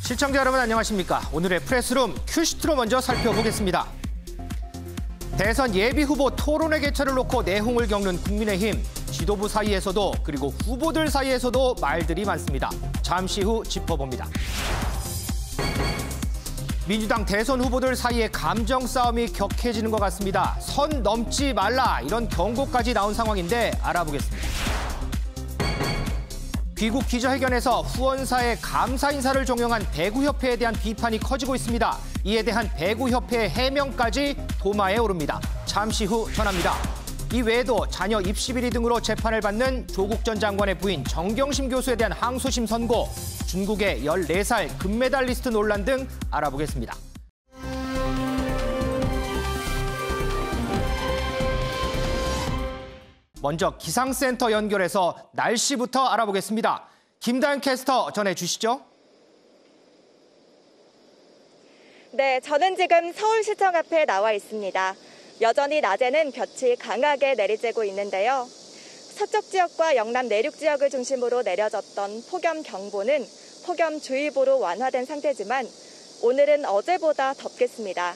시청자 여러분 안녕하십니까? 오늘의 프레스룸 큐시트로 먼저 살펴보겠습니다. 대선 예비후보 토론회 개최를 놓고 내홍을 겪는 국민의힘. 지도부 사이에서도 그리고 후보들 사이에서도 말들이 많습니다. 잠시 후 짚어봅니다. 민주당 대선 후보들 사이에 감정 싸움이 격해지는 것 같습니다. 선 넘지 말라 이런 경고까지 나온 상황인데 알아보겠습니다. 귀국 기자회견에서 후원사에 감사 인사를 종용한 배구협회에 대한 비판이 커지고 있습니다. 이에 대한 배구협회의 해명까지 도마에 오릅니다. 잠시 후 전합니다. 이 외에도 자녀 입시 비리 등으로 재판을 받는 조국 전 장관의 부인 정경심 교수에 대한 항소심 선고, 중국의 14살 금메달리스트 논란 등 알아보겠습니다. 먼저 기상센터 연결해서 날씨부터 알아보겠습니다. 김다현 캐스터 전해주시죠. 네, 저는 지금 서울시청 앞에 나와 있습니다. 여전히 낮에는 볕이 강하게 내리쬐고 있는데요. 서쪽 지역과 영남 내륙 지역을 중심으로 내려졌던 폭염경보는 폭염주의보로 완화된 상태지만 오늘은 어제보다 덥겠습니다.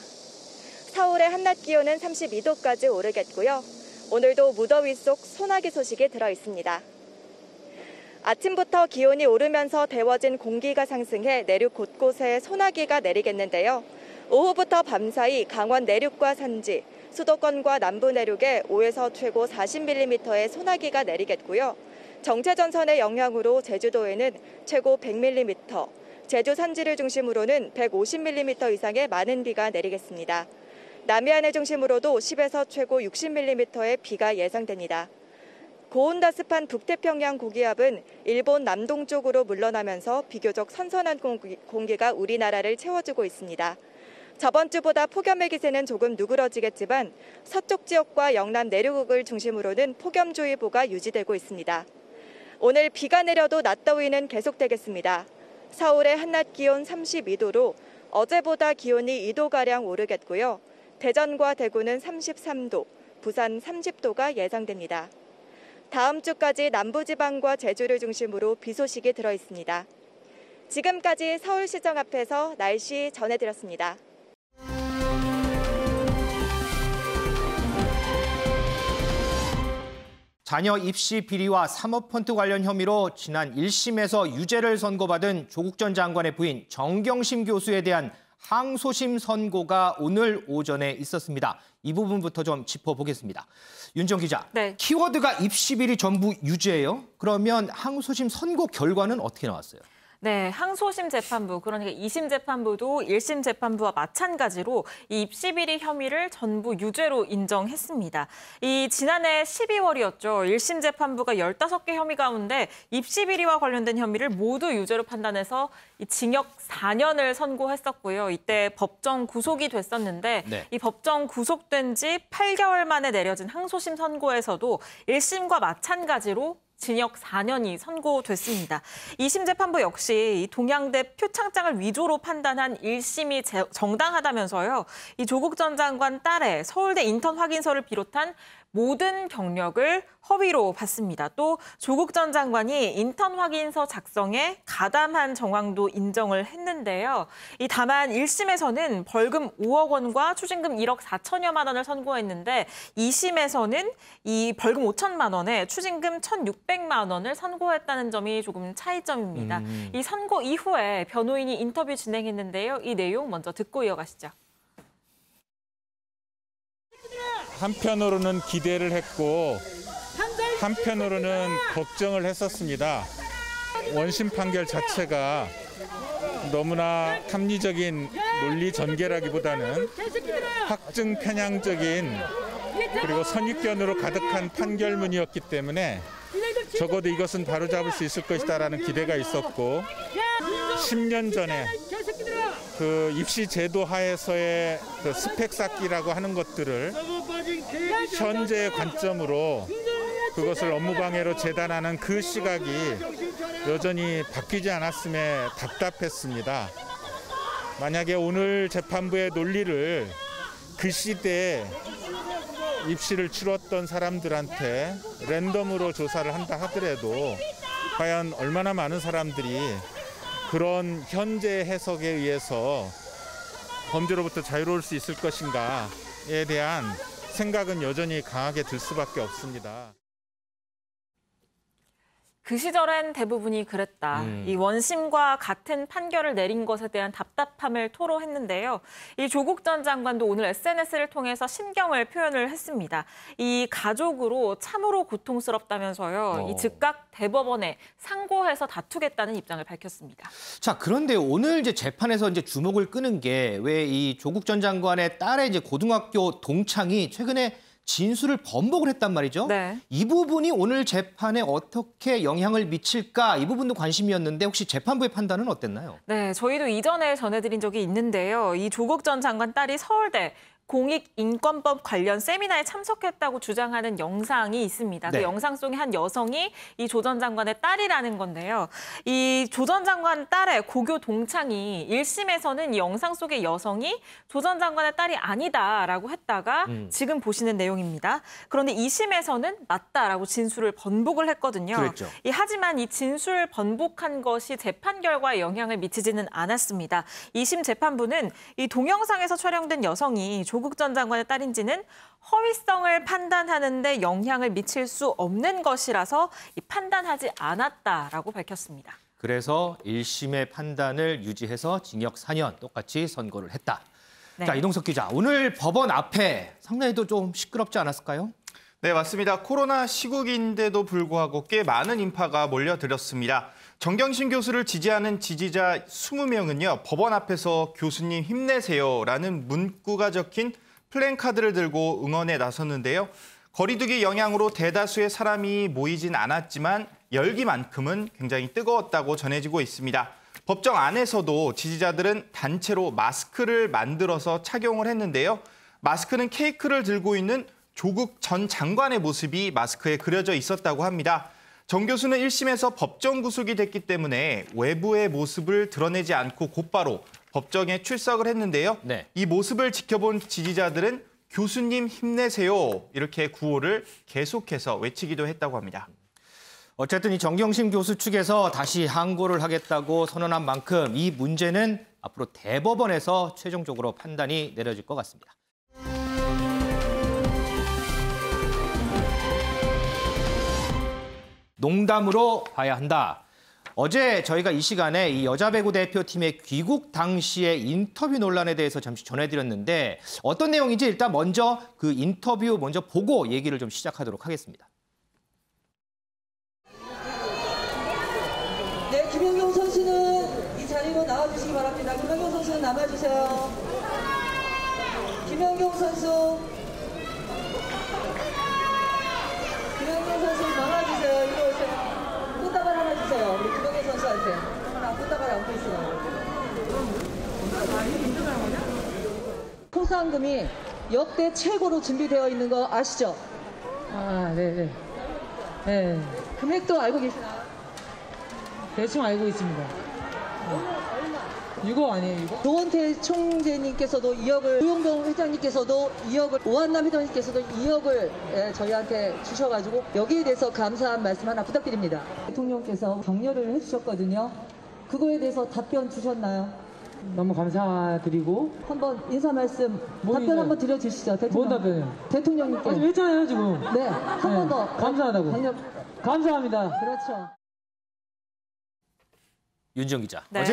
서울의 한낮 기온은 32도까지 오르겠고요. 오늘도 무더위 속 소나기 소식이 들어 있습니다. 아침부터 기온이 오르면서 데워진 공기가 상승해 내륙 곳곳에 소나기가 내리겠는데요. 오후부터 밤사이 강원 내륙과 산지, 수도권과 남부 내륙에 5에서 최고 40mm의 소나기가 내리겠고요. 정체전선의 영향으로 제주도에는 최고 100mm, 제주 산지를 중심으로는 150mm 이상의 많은 비가 내리겠습니다. 남해안을 중심으로도 10에서 최고 60mm의 비가 예상됩니다. 고온다습한 북태평양 고기압은 일본 남동쪽으로 물러나면서 비교적 선선한 공기가 우리나라를 채워주고 있습니다. 저번 주보다 폭염의 기세는 조금 누그러지겠지만 서쪽 지역과 영남 내륙을 중심으로는 폭염주의보가 유지되고 있습니다. 오늘 비가 내려도 낮더위는 계속되겠습니다. 서울의 한낮 기온 32도로 어제보다 기온이 2도가량 오르겠고요. 대전과 대구는 33도, 부산 30도가 예상됩니다. 다음 주까지 남부지방과 제주를 중심으로 비 소식이 들어 있습니다. 지금까지 서울시청 앞에서 날씨 전해드렸습니다. 자녀 입시 비리와 사모펀트 관련 혐의로 지난 1심에서 유죄를 선고받은 조국 전 장관의 부인 정경심 교수에 대한 항소심 선고가 오늘 오전에 있었습니다. 이 부분부터 좀 짚어보겠습니다. 윤정 기자, 네. 키워드가 입시 비리 전부 유죄예요? 그러면 항소심 선고 결과는 어떻게 나왔어요? 네, 항소심 재판부, 그러니까 2심 재판부도 1심 재판부와 마찬가지로 이 입시 비리 혐의를 전부 유죄로 인정했습니다. 이 지난해 12월이었죠. 1심 재판부가 15개 혐의 가운데 입시 비리와 관련된 혐의를 모두 유죄로 판단해서 이 징역 4년을 선고했었고요. 이때 법정 구속이 됐었는데 네. 이 법정 구속된 지 8개월 만에 내려진 항소심 선고에서도 1심과 마찬가지로 징역 4년이 선고됐습니다. 2심 재판부 역시 이 동양대 표창장을 위조로 판단한 1심이 정당하다면서요. 이 조국 전 장관 딸의 서울대 인턴 확인서를 비롯한 모든 경력을 허위로 봤습니다. 또 조국 전 장관이 인턴 확인서 작성에 가담한 정황도 인정을 했는데요. 다만 1심에서는 벌금 5억 원과 추징금 1억 4천여만 원을 선고했는데 2심에서는 이 벌금 5천만 원에 추징금 1,600만 원을 선고했다는 점이 조금 차이점입니다. 이 선고 이후에 변호인이 인터뷰 진행했는데요. 이 내용 먼저 듣고 이어가시죠. 한편으로는 기대를 했고 한편으로는 걱정을 했었습니다. 원심 판결 자체가 너무나 합리적인 논리 전개라기보다는 확증 편향적인 그리고 선입견으로 가득한 판결문이었기 때문에 적어도 이것은 바로잡을 수 있을 것이다라는 기대가 있었고 10년 전에 그 입시 제도 하에서의 그 스펙 쌓기라고 하는 것들을 현재의 관점으로 그것을 업무방해로 재단하는 그 시각이 여전히 바뀌지 않았음에 답답했습니다. 만약에 오늘 재판부의 논리를 그 시대에 입시를 치렀던 사람들한테 랜덤으로 조사를 한다 하더라도 과연 얼마나 많은 사람들이 그런 현재 해석에 의해서 범죄로부터 자유로울 수 있을 것인가에 대한 생각은 여전히 강하게 들 수밖에 없습니다. 그 시절엔 대부분이 그랬다. 이 원심과 같은 판결을 내린 것에 대한 답답함을 토로했는데요. 이 조국 전 장관도 오늘 SNS를 통해서 심경을 표현을 했습니다. 이 가족으로 참으로 고통스럽다면서요. 이 즉각 대법원에 상고해서 다투겠다는 입장을 밝혔습니다. 자, 그런데 오늘 이제 재판에서 이제 주목을 끄는 게 왜 이 조국 전 장관의 딸의 이제 고등학교 동창이 최근에 진술을 번복을 했단 말이죠. 네. 이 부분이 오늘 재판에 어떻게 영향을 미칠까? 이 부분도 관심이었는데 혹시 재판부의 판단은 어땠나요? 네, 저희도 이전에 전해드린 적이 있는데요. 이 조국 전 장관 딸이 서울대 공익인권법 관련 세미나에 참석했다고 주장하는 영상이 있습니다. 네. 그 영상 속의 한 여성이 이 조 전 장관의 딸이라는 건데요. 이 조 전 장관 딸의 고교 동창이 1심에서는 이 영상 속의 여성이 조 전 장관의 딸이 아니다라고 했다가 지금 보시는 내용입니다. 그런데 2심에서는 맞다라고 진술을 번복을 했거든요. 그랬죠. 하지만 이 진술 번복한 것이 재판 결과에 영향을 미치지는 않았습니다. 2심 재판부는 이 동영상에서 촬영된 여성이 조국 전 장관의 딸인지는 허위성을 판단하는 데 영향을 미칠 수 없는 것이라서 판단하지 않았다라고 밝혔습니다. 그래서 1심의 판단을 유지해서 징역 4년 똑같이 선고를 했다. 네. 자, 이동석 기자, 오늘 법원 앞에 상당히도 좀 시끄럽지 않았을까요? 네, 맞습니다. 코로나 시국인데도 불구하고 꽤 많은 인파가 몰려들었습니다. 정경심 교수를 지지하는 지지자 20명은요, 법원 앞에서 교수님 힘내세요라는 문구가 적힌 플랜카드를 들고 응원에 나섰는데요. 거리두기 영향으로 대다수의 사람이 모이진 않았지만 열기만큼은 굉장히 뜨거웠다고 전해지고 있습니다. 법정 안에서도 지지자들은 단체로 마스크를 만들어서 착용을 했는데요. 마스크는 케이크를 들고 있는 조국 전 장관의 모습이 마스크에 그려져 있었다고 합니다. 정 교수는 1심에서 법정 구속이 됐기 때문에 외부의 모습을 드러내지 않고 곧바로 법정에 출석을 했는데요. 네. 이 모습을 지켜본 지지자들은 교수님 힘내세요 이렇게 구호를 계속해서 외치기도 했다고 합니다. 어쨌든 이 정경심 교수 측에서 다시 항고를 하겠다고 선언한 만큼 이 문제는 앞으로 대법원에서 최종적으로 판단이 내려질 것 같습니다. 농담으로 봐야 한다. 어제 저희가 이 시간에 이 여자 배구 대표팀의 귀국 당시의 인터뷰 논란에 대해서 잠시 전해드렸는데 어떤 내용인지 일단 먼저 그 인터뷰 먼저 보고 얘기를 좀 시작하도록 하겠습니다. 네, 김연경 선수는 이 자리로 나와주시기 바랍니다. 김연경 선수는 남아주세요. 김연경 선수. 김연경 선수 나와주세요. 이리 오세요. 꽃다발 하나 주세요. 우리 김연경 선수한테. 하나 꽃다발 안고 있어요. 포상금이 역대 최고로 준비되어 있는 거 아시죠? 아, 네네. 네. 금액도 알고 계시나요? 대충 알고 있습니다. 이거 아니에요, 이거? 조원태 총재님께서도 2억을, 조용병 회장님께서도 2억을, 오한남 회장님께서도 2억을 저희한테 주셔가지고 여기에 대해서 감사한 말씀 하나 부탁드립니다. 대통령께서 격려를 해주셨거든요. 그거에 대해서 답변 주셨나요? 너무 감사드리고. 한번 인사 말씀, 뭔 답변 인사요? 한번 드려주시죠. 뭔 답변이요? 대통령님께. 아니, 했잖아요, 지금. 네, 한 번 더. 감사하다고. 감사합니다. 그렇죠. 윤정 기자. 네.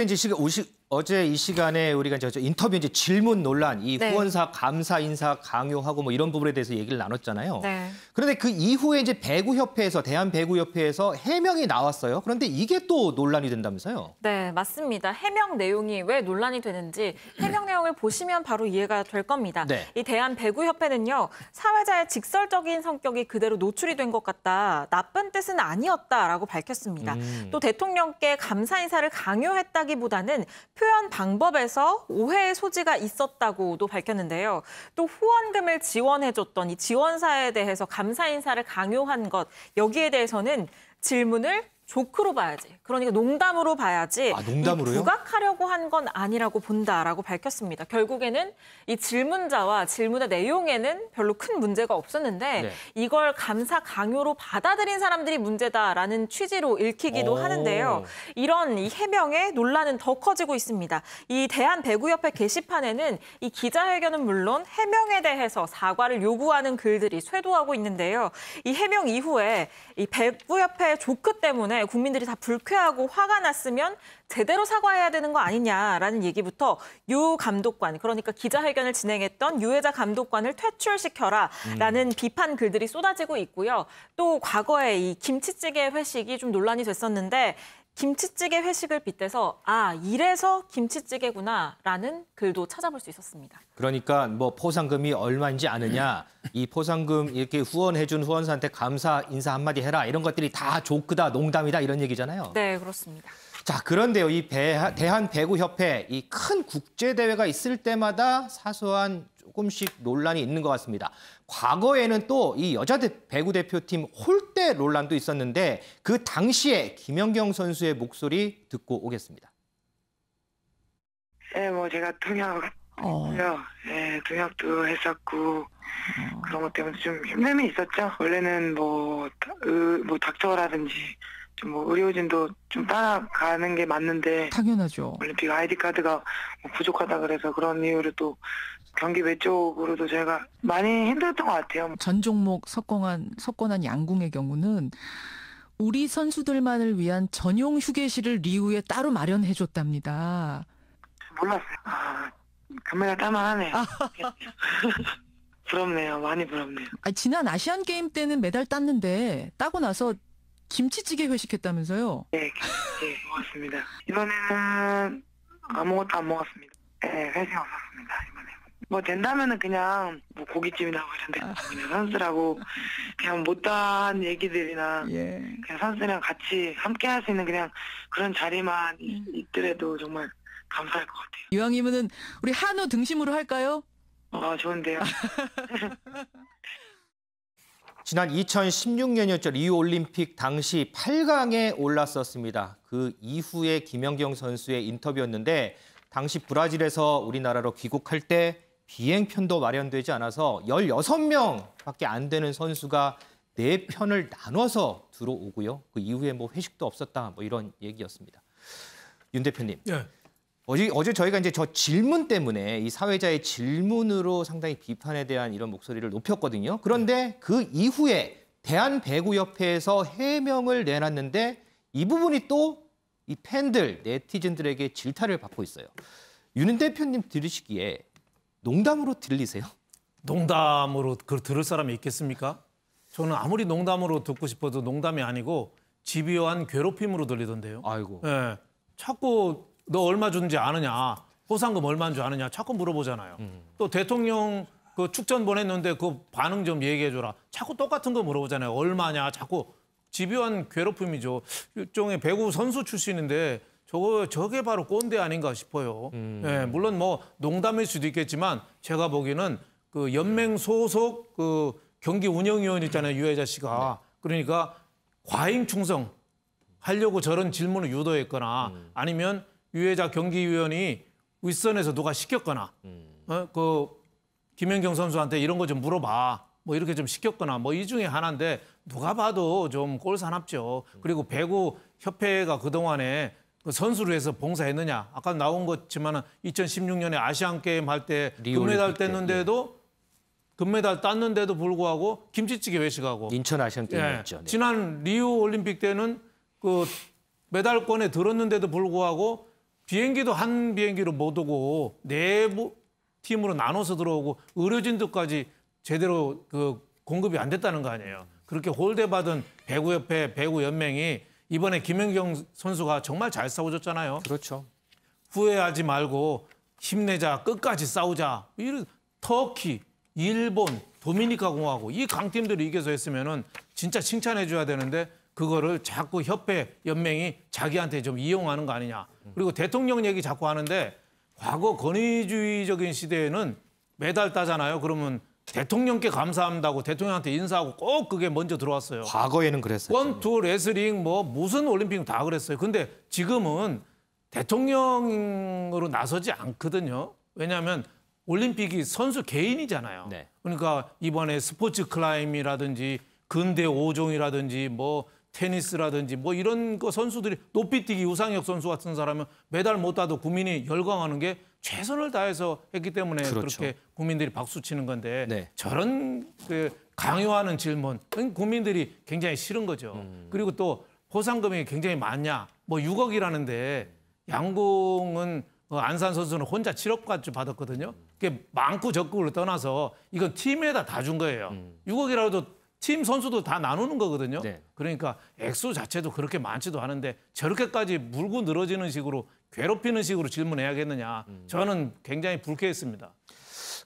어제 이 시간에 우리가 이제 인터뷰 이제 질문 논란, 이 네. 후원사 감사 인사 강요하고 뭐 이런 부분에 대해서 얘기를 나눴잖아요. 네. 그런데 그 이후에 이제 배구협회에서 대한배구협회에서 해명이 나왔어요. 그런데 이게 또 논란이 된다면서요? 네, 맞습니다. 해명 내용이 왜 논란이 되는지 해명 내용을 보시면 바로 이해가 될 겁니다. 네. 이 대한배구협회는요, 사회자의 직설적인 성격이 그대로 노출이 된 것 같다. 나쁜 뜻은 아니었다라고 밝혔습니다. 또 대통령께 감사 인사를 강요했다기보다는 표현 방법에서 오해의 소지가 있었다고도 밝혔는데요. 또 후원금을 지원해줬던 이 지원사에 대해서 감사 인사를 강요한 것, 여기에 대해서는 질문을 조크로 봐야지. 그러니까 농담으로 봐야지. 아, 농담으로요? 이 부각하려고 한 건 아니라고 본다라고 밝혔습니다. 결국에는 이 질문자와 질문의 내용에는 별로 큰 문제가 없었는데 네. 이걸 감사 강요로 받아들인 사람들이 문제다라는 취지로 읽히기도 오. 하는데요. 이런 이 해명에 논란은 더 커지고 있습니다. 이 대한배구협회 게시판에는 이 기자회견은 물론 해명에 대해서 사과를 요구하는 글들이 쇄도하고 있는데요. 이 해명 이후에 이 배구협회 조크 때문에 국민들이 다 불쾌하고 화가 났으면 제대로 사과해야 되는 거 아니냐라는 얘기부터 유 감독관, 그러니까 기자회견을 진행했던 유혜자 감독관을 퇴출시켜라라는 비판 글들이 쏟아지고 있고요. 또 과거에 이 김치찌개 회식이 좀 논란이 됐었는데 김치찌개 회식을 빗대서 아, 이래서 김치찌개구나라는 글도 찾아볼 수 있었습니다. 그러니까 뭐 포상금이 얼마인지 아느냐, 이 포상금 이렇게 후원해준 후원사한테 감사 인사 한마디 해라, 이런 것들이 다 조크다, 농담이다, 이런 얘기잖아요. 네, 그렇습니다. 자, 그런데요, 이 대한배구협회 이 큰 국제대회가 있을 때마다 사소한 조금씩 논란이 있는 것 같습니다. 과거에는 또 이 여자 배구 대표팀 홀대 논란도 있었는데 그 당시에 김연경 선수의 목소리 듣고 오겠습니다. 네, 뭐 제가 통역고요. 네, 통역도 했었고 그런 것 때문에 좀 힘듦이 있었죠. 원래는 뭐 닥터라든지 좀 뭐 의료진도 좀 따라가는 게 맞는데 당연하죠. 올림픽 아이디 카드가 뭐 부족하다 그래서 그런 이유로 또 경기 외적으로도 제가 많이 힘들었던 것 같아요. 전 종목 석권한 양궁의 경우는 우리 선수들만을 위한 전용 휴게실을 리우에 따로 마련해줬답니다. 몰랐어요. 금메달 딸만하네요. 부럽네요. 많이 부럽네요. 지난 아시안 게임 때는 메달 땄는데 따고 나서 김치찌개 회식했다면서요? 네, 먹었습니다. 이번에는 아무것도 안 먹었습니다. 네, 회식 없었습니다. 이번에. 뭐 된다면은 그냥 뭐 고깃집이나 뭐 이런 데 그냥 선수들하고 그냥 못다한 얘기들이나 그냥 선수들이랑 같이 함께 할 수 있는 그냥 그런 자리만 있더라도 정말 감사할 것 같아요. 이왕이면은 우리 한우 등심으로 할까요? 좋은데요. 지난 2016년이었죠. 리우올림픽 당시 8강에 올랐었습니다. 그 이후에 김연경 선수의 인터뷰였는데 당시 브라질에서 우리나라로 귀국할 때 비행편도 마련되지 않아서 16명밖에 안 되는 선수가 4편을 나눠서 들어오고요. 그 이후에 뭐 회식도 없었다, 뭐 이런 얘기였습니다. 윤 대표님. 예. 어제 저희가 이제 저 질문 때문에 이 사회자의 질문으로 상당히 비판에 대한 이런 목소리를 높였거든요. 그런데 그 이후에 대한배구협회에서 해명을 내놨는데 이 부분이 또 이 팬들, 네티즌들에게 질타를 받고 있어요. 윤 대표님 들으시기에 농담으로 들리세요? 농담으로 들을 사람이 있겠습니까? 저는 아무리 농담으로 듣고 싶어도 농담이 아니고 집요한 괴롭힘으로 들리던데요. 아이고. 예, 자꾸 너 얼마 주는지 아느냐, 포상금 얼마인 줄 아느냐 자꾸 물어보잖아요. 또 대통령 그 축전 보냈는데 그 반응 좀 얘기해줘라. 자꾸 똑같은 거 물어보잖아요. 얼마냐, 자꾸 집요한 괴롭힘이죠. 일종의 배구 선수 출신인데 저게 바로 꼰대 아닌가 싶어요. 예, 물론 뭐 농담일 수도 있겠지만 제가 보기에는 그 연맹 소속 그 경기 운영위원 있잖아요, 유혜자 씨가. 그러니까 과잉 충성 하려고 저런 질문을 유도했거나 아니면 유혜자 경기위원이 윗선에서 누가 시켰거나 그 김연경 선수한테 이런 거 좀 물어봐. 뭐 이렇게 좀 시켰거나 뭐 이 중에 하나인데 누가 봐도 좀 꼴사납죠. 그리고 배구 협회가 그동안에 그 선수로 해서 봉사했느냐. 아까 나온 것지만은 2016년에 아시안 게임 할 때 금메달 땄는데도 금메달 땄는데도 불구하고 김치찌개 회식하고 인천 아시안 게임이었죠. 네. 지난 리우 올림픽 때는 그 메달권에 들었는데도 불구하고 비행기도 한 비행기로 못 오고 내부 팀으로 나눠서 들어오고 의료진들까지 제대로 그 공급이 안 됐다는 거 아니에요. 그렇게 홀대받은 배구협회, 배구연맹이 이번에 김연경 선수가 정말 잘 싸워줬잖아요. 그렇죠. 후회하지 말고 힘내자, 끝까지 싸우자. 이런 터키, 일본, 도미니카 공화국 이 강팀들이 이겨서 했으면은 진짜 칭찬해줘야 되는데 그거를 자꾸 협회, 연맹이 자기한테 좀 이용하는 거 아니냐. 그리고 대통령 얘기 자꾸 하는데 과거 권위주의적인 시대에는 메달 따잖아요. 그러면 대통령께 감사한다고 대통령한테 인사하고 꼭 그게 먼저 들어왔어요. 과거에는 그랬어요. 권투, 레슬링, 뭐 무슨 올림픽 다 그랬어요. 근데 지금은 대통령으로 나서지 않거든요. 왜냐하면 올림픽이 선수 개인이잖아요. 네. 그러니까 이번에 스포츠 클라임이라든지 근대 5종이라든지 뭐 테니스라든지 뭐 이런 거 선수들이 높이뛰기 우상혁 선수 같은 사람은 메달 못 따도 국민이 열광하는 게 최선을 다해서 했기 때문에 그렇죠. 그렇게 국민들이 박수 치는 건데 네. 저런 그 강요하는 질문 국민들이 굉장히 싫은 거죠. 그리고 또 포상금이 굉장히 많냐? 뭐 6억이라는데 양궁은 안산 선수는 혼자 7억까지 받았거든요. 그게 많고 적고를 떠나서 이건 팀에다 다 준 거예요. 6억이라도 팀 선수도 다 나누는 거거든요. 네. 그러니까 액수 자체도 그렇게 많지도 않은데 저렇게까지 물고 늘어지는 식으로 괴롭히는 식으로 질문해야겠느냐. 저는 굉장히 불쾌했습니다.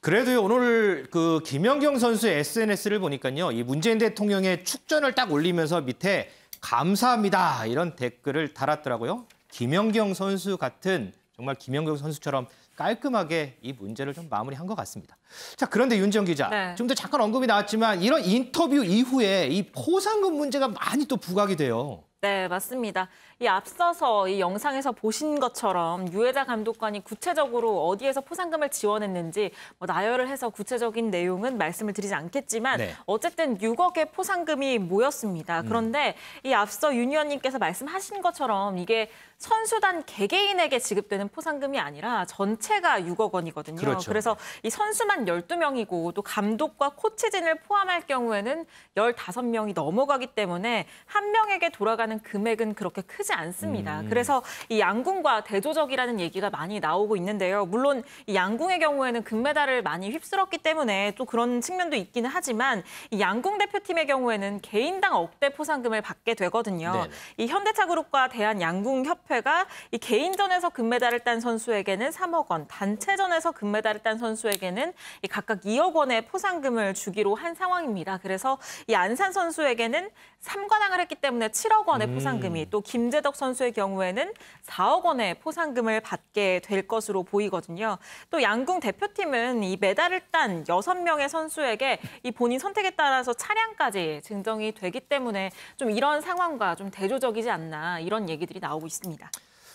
그래도 오늘 그 김연경 선수의 SNS를 보니까요. 이 문재인 대통령의 축전을 딱 올리면서 밑에 감사합니다 이런 댓글을 달았더라고요. 김연경 선수 같은 정말 김연경 선수처럼 깔끔하게 이 문제를 좀 마무리한 것 같습니다. 자, 그런데 윤지영 기자, 네. 좀 더 잠깐 언급이 나왔지만 이런 인터뷰 이후에 이 포상금 문제가 많이 또 부각이 돼요. 네, 맞습니다. 이 앞서서 이 영상에서 보신 것처럼 유해자 감독관이 구체적으로 어디에서 포상금을 지원했는지 뭐 나열을 해서 구체적인 내용은 말씀을 드리지 않겠지만 네. 어쨌든 6억의 포상금이 모였습니다. 그런데 이 앞서 윤 의원님께서 말씀하신 것처럼 이게 선수단 개개인에게 지급되는 포상금이 아니라 전체가 6억 원이거든요. 그렇죠. 그래서 이 선수만 12명이고 또 감독과 코치진을 포함할 경우에는 15명이 넘어가기 때문에 한 명에게 돌아가는 금액은 그렇게 크지 않습니다. 그래서 이 양궁과 대조적이라는 얘기가 많이 나오고 있는데요. 물론 이 양궁의 경우에는 금메달을 많이 휩쓸었기 때문에 또 그런 측면도 있기는 하지만 이 양궁 대표팀의 경우에는 개인당 억대 포상금을 받게 되거든요. 네네. 이 현대차그룹과 대한양궁협회가 이 개인전에서 금메달을 딴 선수에게는 3억 원, 단체전에서 금메달을 딴 선수에게는 이 각각 2억 원의 포상금을 주기로 한 상황입니다. 그래서 이 안산 선수에게는 3관왕을 했기 때문에 7억 원의 포상금이 또 김재덕 선수의 경우에는 4억 원의 포상금을 받게 될 것으로 보이거든요. 또 양궁 대표팀은 이 메달을 딴 6명의 선수에게 이 본인 선택에 따라서 차량까지 증정이 되기 때문에 좀 이런 상황과 좀 대조적이지 않나 이런 얘기들이 나오고 있습니다.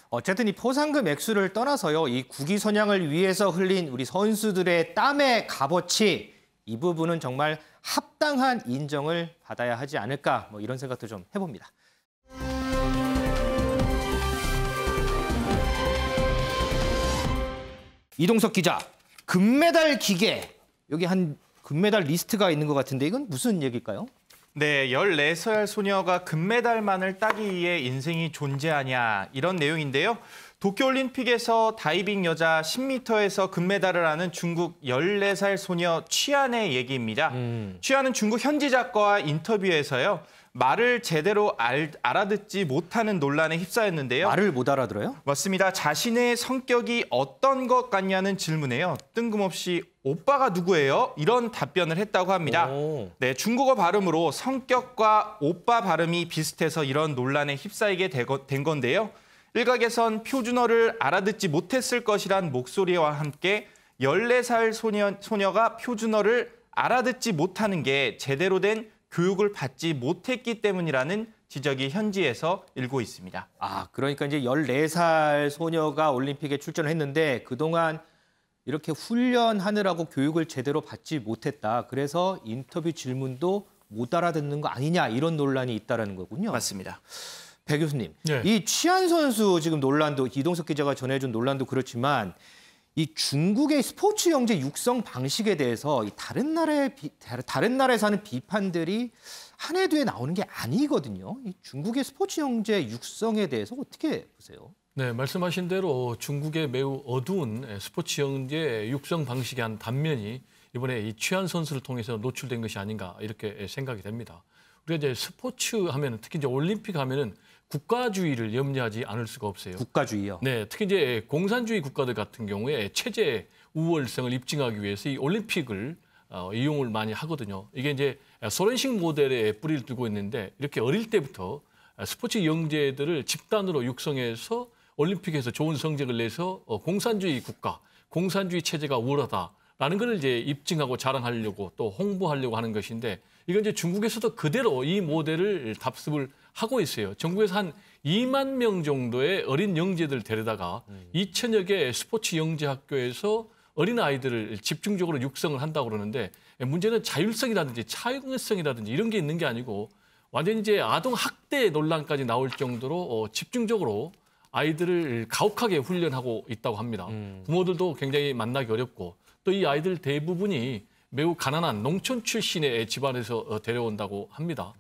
어쨌든 이 포상금 액수를 떠나서요. 이 국위 선양을 위해서 흘린 우리 선수들의 땀의 값어치 이 부분은 정말 합당한 인정을 받아야 하지 않을까 뭐 이런 생각도 좀 해봅니다. 이동석 기자, 금메달 기계. 여기 한 금메달 리스트가 있는 것 같은데 이건 무슨 얘기일까요? 네, 14살 소녀가 금메달만을 따기 위해 인생이 존재하냐 이런 내용인데요. 도쿄올림픽에서 다이빙 여자 10m에서 금메달을 하는 중국 14살 소녀 취안의 얘기입니다. 취안은 중국 현지 작가와 인터뷰에서요. 말을 제대로 알아듣지 못하는 논란에 휩싸였는데요. 말을 못 알아들어요? 맞습니다. 자신의 성격이 어떤 것 같냐는 질문에요. 뜬금없이 오빠가 누구예요? 이런 답변을 했다고 합니다. 네, 중국어 발음으로 성격과 오빠 발음이 비슷해서 이런 논란에 휩싸이게 된 건데요. 일각에선 표준어를 알아듣지 못했을 것이란 목소리와 함께 14살 소녀가 표준어를 알아듣지 못하는 게 제대로 된 교육을 받지 못했기 때문이라는 지적이 현지에서 일고 있습니다. 아, 그러니까 이제 14살 소녀가 올림픽에 출전을 했는데 그동안 이렇게 훈련하느라고 교육을 제대로 받지 못했다. 그래서 인터뷰 질문도 못 알아듣는 거 아니냐 이런 논란이 있다는 거군요. 맞습니다. 배 교수님, 네. 이 취안 선수 지금 논란도 이동석 기자가 전해준 논란도 그렇지만 이 중국의 스포츠 영재 육성 방식에 대해서 이 다른 나라에서 하는 비판들이 한 해 뒤에 나오는 게 아니거든요. 이 중국의 스포츠 영재 육성에 대해서 어떻게 보세요? 네, 말씀하신 대로 중국의 매우 어두운 스포츠 영재 육성 방식의 한 단면이 이번에 이 취안 선수를 통해서 노출된 것이 아닌가 이렇게 생각이 됩니다. 우리가 이제 스포츠 하면은 특히 이제 올림픽 하면은 국가주의를 염려하지 않을 수가 없어요. 국가주의요? 네, 특히 이제 공산주의 국가들 같은 경우에 체제 우월성을 입증하기 위해서 이 올림픽을 이용을 많이 하거든요. 이게 이제 소련식 모델에 뿌리를 두고 있는데 이렇게 어릴 때부터 스포츠 영재들을 집단으로 육성해서 올림픽에서 좋은 성적을 내서 공산주의 국가, 공산주의 체제가 우월하다. 라는 걸 이제 입증하고 자랑하려고 또 홍보하려고 하는 것인데 이건 이제 중국에서도 그대로 이 모델을 답습을 하고 있어요. 전국에서 한 2만 명 정도의 어린 영재들 데려다가 2천여 개 스포츠 영재 학교에서 어린 아이들을 집중적으로 육성을 한다고 그러는데 문제는 자율성이라든지 차용성이라든지 이런 게 있는 게 아니고 완전히 이제 아동 학대 논란까지 나올 정도로 집중적으로 아이들을 가혹하게 훈련하고 있다고 합니다. 부모들도 굉장히 만나기 어렵고 또 이 아이들 대부분이 매우 가난한 농촌 출신의 집안에서 데려온다고 합니다.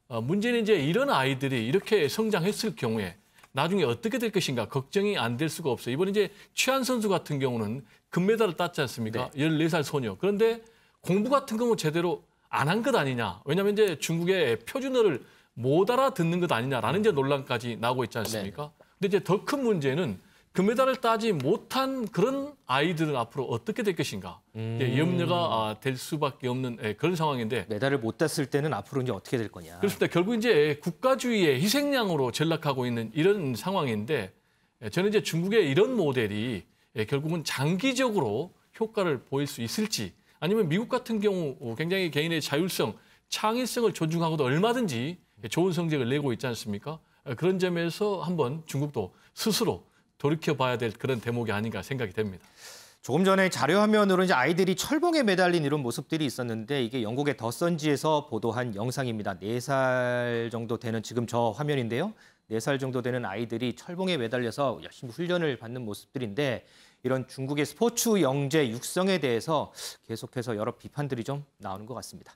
문제는 이제 이런 아이들이 이렇게 성장했을 경우에 나중에 어떻게 될 것인가 걱정이 안 될 수가 없어요. 이번에 이제 취한 선수 같은 경우는 금메달을 땄지 않습니까? 네. 14살 소녀. 그런데 공부 같은 경우 제대로 안 한 것 아니냐. 왜냐하면 이제 중국의 표준어를 못 알아듣는 것 아니냐라는 이제 논란까지 나오고 있지 않습니까? 네. 근데 이제 더 큰 문제는 금메달을 따지 못한 그런 아이들은 앞으로 어떻게 될 것인가. 염려가 될 수밖에 없는 그런 상황인데. 메달을 못 땄을 때는 앞으로 이제 어떻게 될 거냐. 그렇습니다. 결국 이제 국가주의의 희생양으로 전락하고 있는 이런 상황인데 저는 이제 중국의 이런 모델이 결국은 장기적으로 효과를 보일 수 있을지 아니면 미국 같은 경우 굉장히 개인의 자율성, 창의성을 존중하고도 얼마든지 좋은 성적을 내고 있지 않습니까? 그런 점에서 한번 중국도 스스로 돌이켜봐야 될 그런 대목이 아닌가 생각이 됩니다. 조금 전에 자료 화면으로 이제 아이들이 철봉에 매달린 이런 모습들이 있었는데 이게 영국의 더 선지에서 보도한 영상입니다. 4살 정도 되는 지금 저 화면인데요. 4살 정도 되는 아이들이 철봉에 매달려서 열심히 훈련을 받는 모습들인데 이런 중국의 스포츠 영재 육성에 대해서 계속해서 여러 비판들이 좀 나오는 것 같습니다.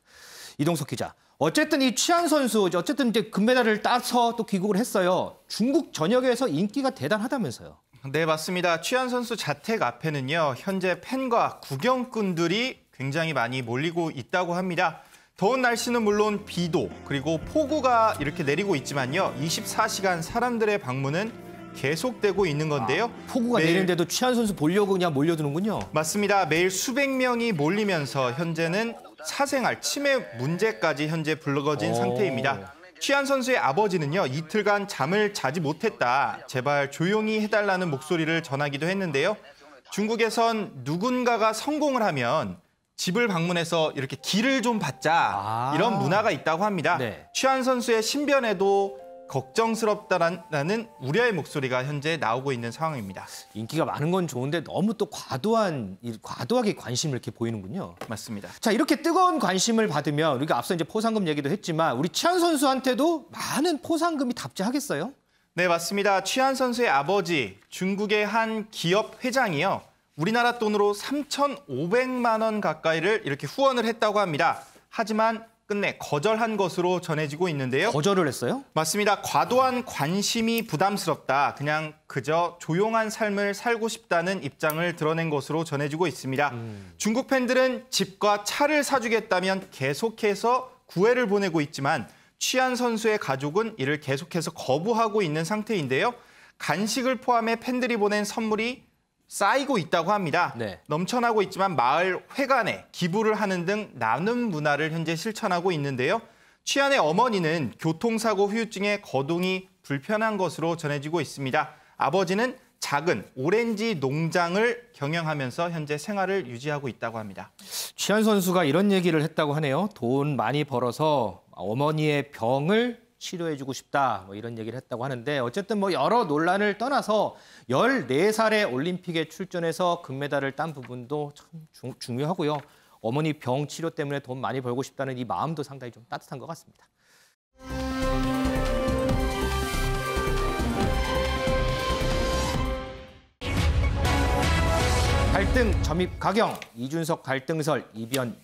이동석 기자. 어쨌든 이 취한 선수 어쨌든 이제 금메달을 따서 또 귀국을 했어요. 중국 전역에서 인기가 대단하다면서요. 네, 맞습니다. 취한 선수 자택 앞에는요. 현재 팬과 구경꾼들이 굉장히 많이 몰리고 있다고 합니다. 더운 날씨는 물론 비도 그리고 폭우가 이렇게 내리고 있지만요. 24시간 사람들의 방문은 계속되고 있는 건데요. 폭우가 내리는데도 취한 선수 보려고 그냥 몰려드는군요. 맞습니다. 매일 수백 명이 몰리면서 현재는 사생활 침해 문제까지 현재 불거진 상태입니다. 취한 선수의 아버지는요. 이틀간 잠을 자지 못했다. 제발 조용히 해달라는 목소리를 전하기도 했는데요. 중국에선 누군가가 성공을 하면 집을 방문해서 이렇게 기를 좀 받자 이런 문화가 있다고 합니다. 네. 취한 선수의 신변에도 걱정스럽다라는 우려의 목소리가 현재 나오고 있는 상황입니다. 인기가 많은 건 좋은데 너무 또 과도하게 관심을 이렇게 보이는군요. 맞습니다. 자, 이렇게 뜨거운 관심을 받으면 우리가 앞서 이제 포상금 얘기도 했지만 우리 취한 선수한테도 많은 포상금이 답지하겠어요? 네, 맞습니다. 취한 선수의 아버지, 중국의 한 기업 회장이요. 우리나라 돈으로 3,500만 원 가까이를 이렇게 후원을 했다고 합니다. 하지만 끝내 거절한 것으로 전해지고 있는데요. 거절을 했어요? 맞습니다. 과도한 관심이 부담스럽다. 그냥 그저 조용한 삶을 살고 싶다는 입장을 드러낸 것으로 전해지고 있습니다. 중국 팬들은 집과 차를 사주겠다면 계속해서 구애를 보내고 있지만 취한 선수의 가족은 이를 계속해서 거부하고 있는 상태인데요. 간식을 포함해 팬들이 보낸 선물이 쌓이고 있다고 합니다. 네. 넘쳐나고 있지만 마을 회관에 기부를 하는 등 나눔 문화를 현재 실천하고 있는데요. 취한의 어머니는 교통사고 후유증에 거동이 불편한 것으로 전해지고 있습니다. 아버지는 작은 오렌지 농장을 경영하면서 현재 생활을 유지하고 있다고 합니다. 취한 선수가 이런 얘기를 했다고 하네요. 돈 많이 벌어서 어머니의 병을 치료해주고 싶다 뭐 이런 얘기를 했다고 하는데 어쨌든 뭐 여러 논란을 떠나서 14살에 올림픽에 출전해서 금메달을 딴 부분도 참 중요하고요. 어머니 병 치료 때문에 돈 많이 벌고 싶다는 이 마음도 상당히 좀 따뜻한 것 같습니다. 갈등 점입 가경, 이준석 갈등설, 이변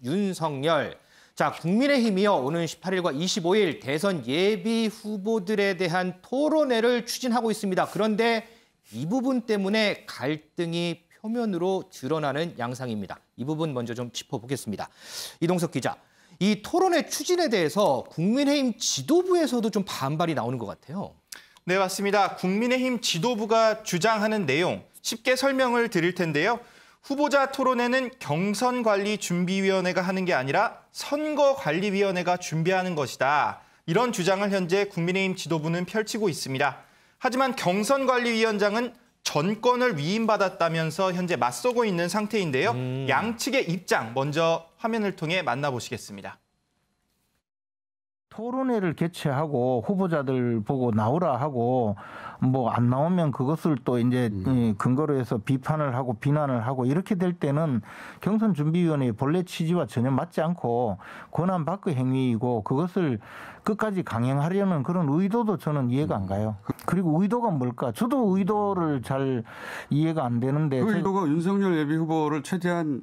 윤석열. 자, 국민의힘이요. 오는 18일과 25일 대선 예비 후보들에 대한 토론회를 추진하고 있습니다. 그런데 이 부분 때문에 갈등이 표면으로 드러나는 양상입니다. 이 부분 먼저 좀 짚어보겠습니다. 이동석 기자, 이 토론회 추진에 대해서 국민의힘 지도부에서도 좀 반발이 나오는 것 같아요. 네, 맞습니다. 국민의힘 지도부가 주장하는 내용 쉽게 설명을 드릴 텐데요. 후보자 토론회는 경선관리준비위원회가 하는 게 아니라 선거관리위원회가 준비하는 것이다. 이런 주장을 현재 국민의힘 지도부는 펼치고 있습니다. 하지만 경선관리위원장은 전권을 위임받았다면서 현재 맞서고 있는 상태인데요. 양측의 입장 먼저 화면을 통해 만나보시겠습니다. 토론회를 개최하고 후보자들 보고 나오라 하고 뭐 안 나오면 그것을 또 이제 근거로 해서 비판을 하고 비난을 하고 이렇게 될 때는 경선준비위원회의 본래 취지와 전혀 맞지 않고 권한 밖의 행위이고 그것을 끝까지 강행하려는 그런 의도도 저는 이해가 안 가요. 그리고 의도가 뭘까? 저도 의도를 잘 이해가 안 되는데. 그 의도가 윤석열 예비 후보를 최대한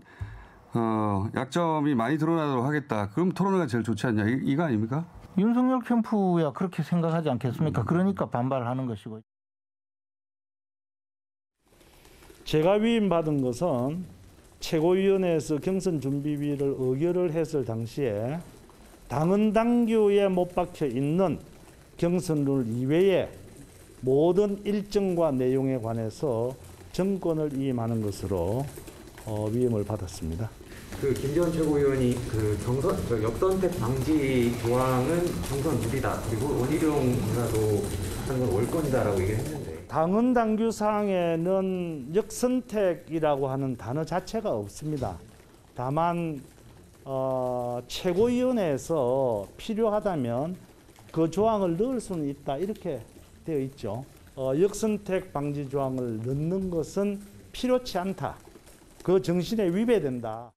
약점이 많이 드러나도록 하겠다. 그럼 토론회가 제일 좋지 않냐? 이거 아닙니까? 윤석열 캠프야 그렇게 생각하지 않겠습니까? 그러니까 반발하는 것이고. 제가 위임받은 것은 최고위원회에서 경선준비위를 의결을 했을 당시에 당헌 당규에 못 박혀 있는 경선룰 이외에 모든 일정과 내용에 관해서 정권을 위임하는 것으로 위임을 받았습니다. 그 김재원 최고위원이 그 역선택 방지 조항은 경선 룰이다. 그리고 원희룡 의사도 한 건 월권이다라고 얘기를 했는데. 당헌 당규 사항에는 역선택이라고 하는 단어 자체가 없습니다. 다만 최고위원회에서 필요하다면 그 조항을 넣을 수는 있다 이렇게 되어 있죠. 역선택 방지 조항을 넣는 것은 필요치 않다. 그 정신에 위배된다.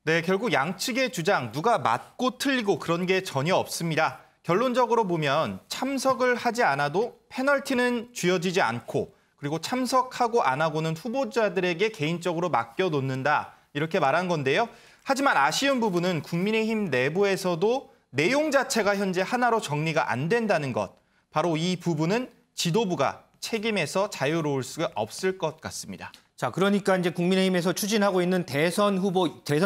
네, 결국 양측의 주장 누가 맞고 틀리고 그런 게 전혀 없습니다. 결론적으로 보면 참석을 하지 않아도 페널티는 쥐어지지 않고 그리고 참석하고 안 하고는 후보자들에게 개인적으로 맡겨놓는다 이렇게 말한 건데요. 하지만 아쉬운 부분은 국민의힘 내부에서도 내용 자체가 현재 하나로 정리가 안 된다는 것. 바로 이 부분은 지도부가 책임에서 자유로울 수가 없을 것 같습니다. 자, 그러니까 이제 국민의힘에서 추진하고 있는 대선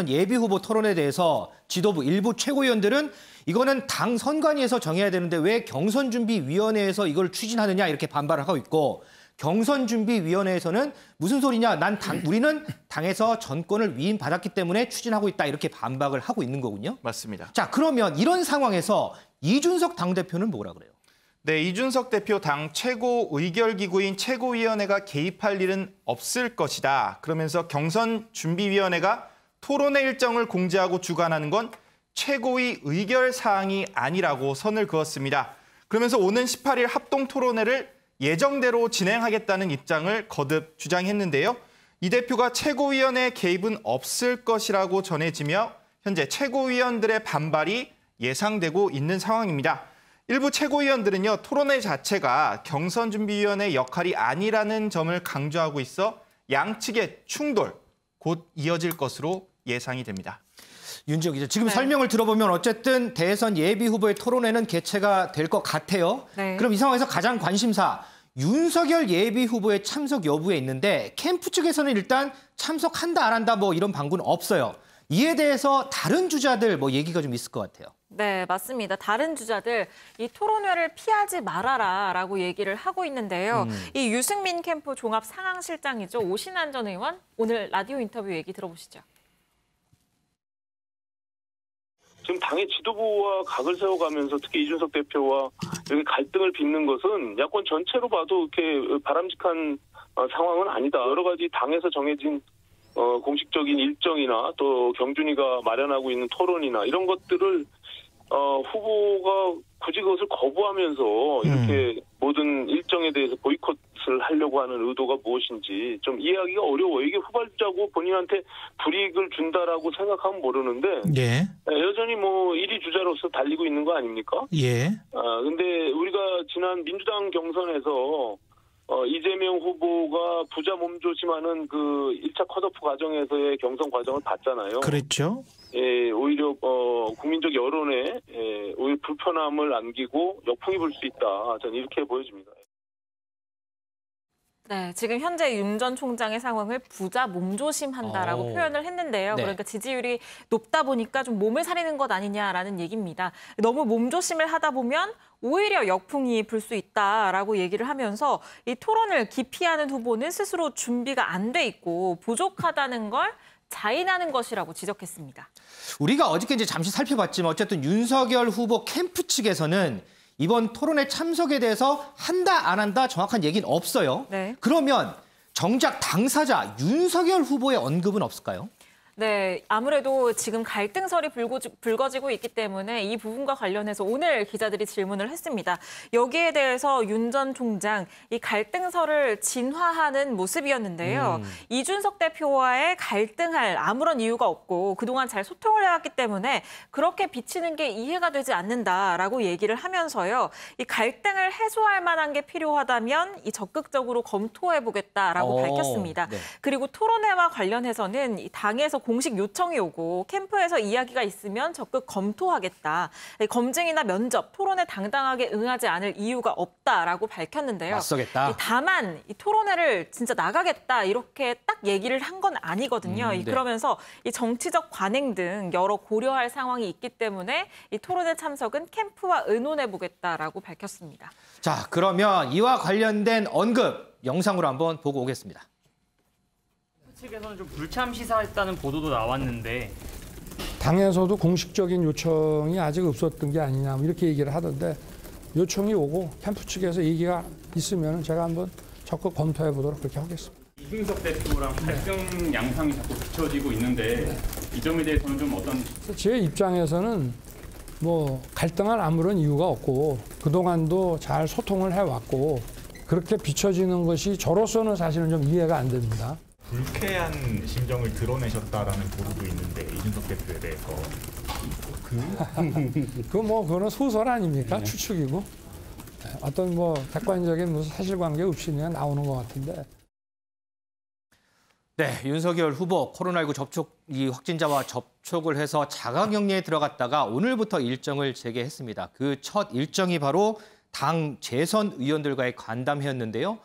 예비 후보 토론에 대해서 지도부 일부 최고위원들은 이거는 당 선관위에서 정해야 되는데 왜 경선준비위원회에서 이걸 추진하느냐 이렇게 반발을 하고 있고 경선준비위원회에서는 무슨 소리냐 우리는 당에서 전권을 위임받았기 때문에 추진하고 있다 이렇게 반박을 하고 있는 거군요. 맞습니다. 자, 그러면 이런 상황에서 이준석 당대표는 뭐라 그래요? 네, 이준석 대표 당 최고 의결기구인 최고위원회가 개입할 일은 없을 것이다. 그러면서 경선준비위원회가 토론회 일정을 공지하고 주관하는 건 최고위 의결 사항이 아니라고 선을 그었습니다. 그러면서 오는 18일 합동 토론회를 예정대로 진행하겠다는 입장을 거듭 주장했는데요. 이 대표가 최고위원회 개입은 없을 것이라고 전해지며 현재 최고위원들의 반발이 예상되고 있는 상황입니다. 일부 최고위원들은요, 토론회 자체가 경선준비위원회 역할이 아니라는 점을 강조하고 있어 양측의 충돌 곧 이어질 것으로 예상이 됩니다. 윤지영 기자, 지금 설명을 들어보면 어쨌든 대선 예비 후보의 토론회는 개최가 될 것 같아요. 네. 그럼 이 상황에서 가장 관심사, 윤석열 예비 후보의 참석 여부에 있는데 캠프 측에서는 일단 참석한다 안 한다 뭐 이런 방구는 없어요. 이에 대해서 다른 주자들 뭐 얘기가 좀 있을 것 같아요. 네, 맞습니다. 다른 주자들 이 토론회를 피하지 말아라라고 얘기를 하고 있는데요. 이 유승민 캠프 종합 상황실장이죠. 오신환 전 의원 오늘 라디오 인터뷰 얘기 들어보시죠. 지금 당의 지도부와 각을 세워가면서 특히 이준석 대표와 이렇게 갈등을 빚는 것은 야권 전체로 봐도 이렇게 바람직한 상황은 아니다. 여러 가지 당에서 정해진 공식적인 일정이나 또 경준이가 마련하고 있는 토론이나 이런 것들을 후보가 굳이 그것을 거부하면서 이렇게 모든 일정에 대해서 보이콧을 하려고 하는 의도가 무엇인지 좀 이해하기가 어려워요. 이게 후발자고 본인한테 불이익을 준다라고 생각하면 모르는데 예. 여전히 뭐 1위 주자로서 달리고 있는 거 아닙니까? 예. 근데 우리가 지난 민주당 경선에서 이재명 후보가 부자 몸조심하는 그 1차 컷오프 과정에서의 경선 과정을 봤잖아요. 그랬죠. 예, 오히려 국민적 여론에 오히려 불편함을 안기고 역풍이 불 수 있다. 저는 이렇게 보여집니다. 네, 지금 현재 윤 전 총장의 상황을 부자 몸조심한다라고 표현을 했는데요. 네. 그러니까 지지율이 높다 보니까 좀 몸을 사리는 것 아니냐라는 얘기입니다. 너무 몸조심을 하다 보면 오히려 역풍이 불 수 있다라고 얘기를 하면서 이 토론을 기피하는 후보는 스스로 준비가 안 돼 있고 부족하다는 걸 자인하는 것이라고 지적했습니다. 우리가 어저께 이제 잠시 살펴봤지만 어쨌든 윤석열 후보 캠프 측에서는 이번 토론회 참석에 대해서 한다 안 한다 정확한 얘기는 없어요. 네. 그러면 정작 당사자 윤석열 후보의 언급은 없을까요? 네, 아무래도 지금 갈등설이 불거지고 있기 때문에 이 부분과 관련해서 오늘 기자들이 질문을 했습니다. 여기에 대해서 윤 전 총장 이 갈등설을 진화하는 모습이었는데요. 이준석 대표와의 갈등할 아무런 이유가 없고 그동안 잘 소통을 해왔기 때문에 그렇게 비치는 게 이해가 되지 않는다라고 얘기를 하면서요. 이 갈등을 해소할 만한 게 필요하다면 이 적극적으로 검토해보겠다라고 밝혔습니다. 네. 그리고 토론회와 관련해서는 이 당에서 공식 요청이 오고 캠프에서 이야기가 있으면 적극 검토하겠다. 검증이나 면접, 토론에 당당하게 응하지 않을 이유가 없다라고 밝혔는데요. 맞서겠다. 다만 이 토론회를 진짜 나가겠다 이렇게 딱 얘기를 한 건 아니거든요. 네. 그러면서 이 정치적 관행 등 여러 고려할 상황이 있기 때문에 이 토론회 참석은 캠프와 의논해보겠다라고 밝혔습니다. 자, 그러면 이와 관련된 언급 영상으로 한번 보고 오겠습니다. 측에서는 좀 불참 시사했다는 보도도 나왔는데 당에서도 공식적인 요청이 아직 없었던 게 아니냐 이렇게 얘기를 하던데 요청이 오고 캠프 측에서 얘기가 있으면 제가 한번 적극 검토해 보도록 그렇게 하겠습니다. 이준석 대표랑 갈등 양상이 자꾸 비춰지고 있는데 이 점에 대해서는 좀 어떤? 제 입장에서는 뭐 갈등할 아무런 이유가 없고 그동안도 잘 소통을 해왔고 그렇게 비춰지는 것이 저로서는 사실은 좀 이해가 안 됩니다. 불쾌한 심정을 드러내셨다라는 보도도 있는데 이준석 대표에 대해서 그거는 소설 아닙니까? 네. 추측이고 어떤 뭐 객관적인 무슨 사실관계 없이 그냥 나오는 것 같은데. 네, 윤석열 후보 코로나19 이 확진자와 접촉을 해서 자가격리에 들어갔다가 오늘부터 일정을 재개했습니다. 그 첫 일정이 바로 당 재선 의원들과의 간담회였는데요.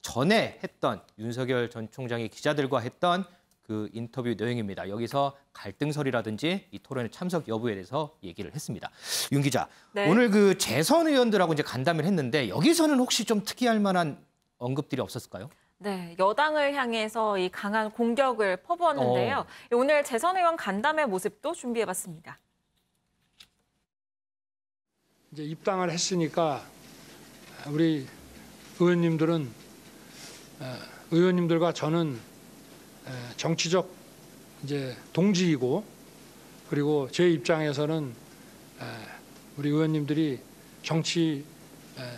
전에 했던 윤석열 전 총장이 기자들과 했던 그 인터뷰 내용입니다. 여기서 갈등설이라든지 이 토론회 참석 여부에 대해서 얘기를 했습니다. 윤 기자, 네. 오늘 그 재선 의원들하고 이제 간담회를 했는데 여기서는 혹시 좀 특이할 만한 언급들이 없었을까요? 네, 여당을 향해서 이 강한 공격을 퍼부었는데요. 오늘 재선 의원 간담회 모습도 준비해봤습니다. 이제 입당을 했으니까 우리 의원님들과 저는 정치적 이제 동지이고 그리고 제 입장에서는 우리 의원님들이 정치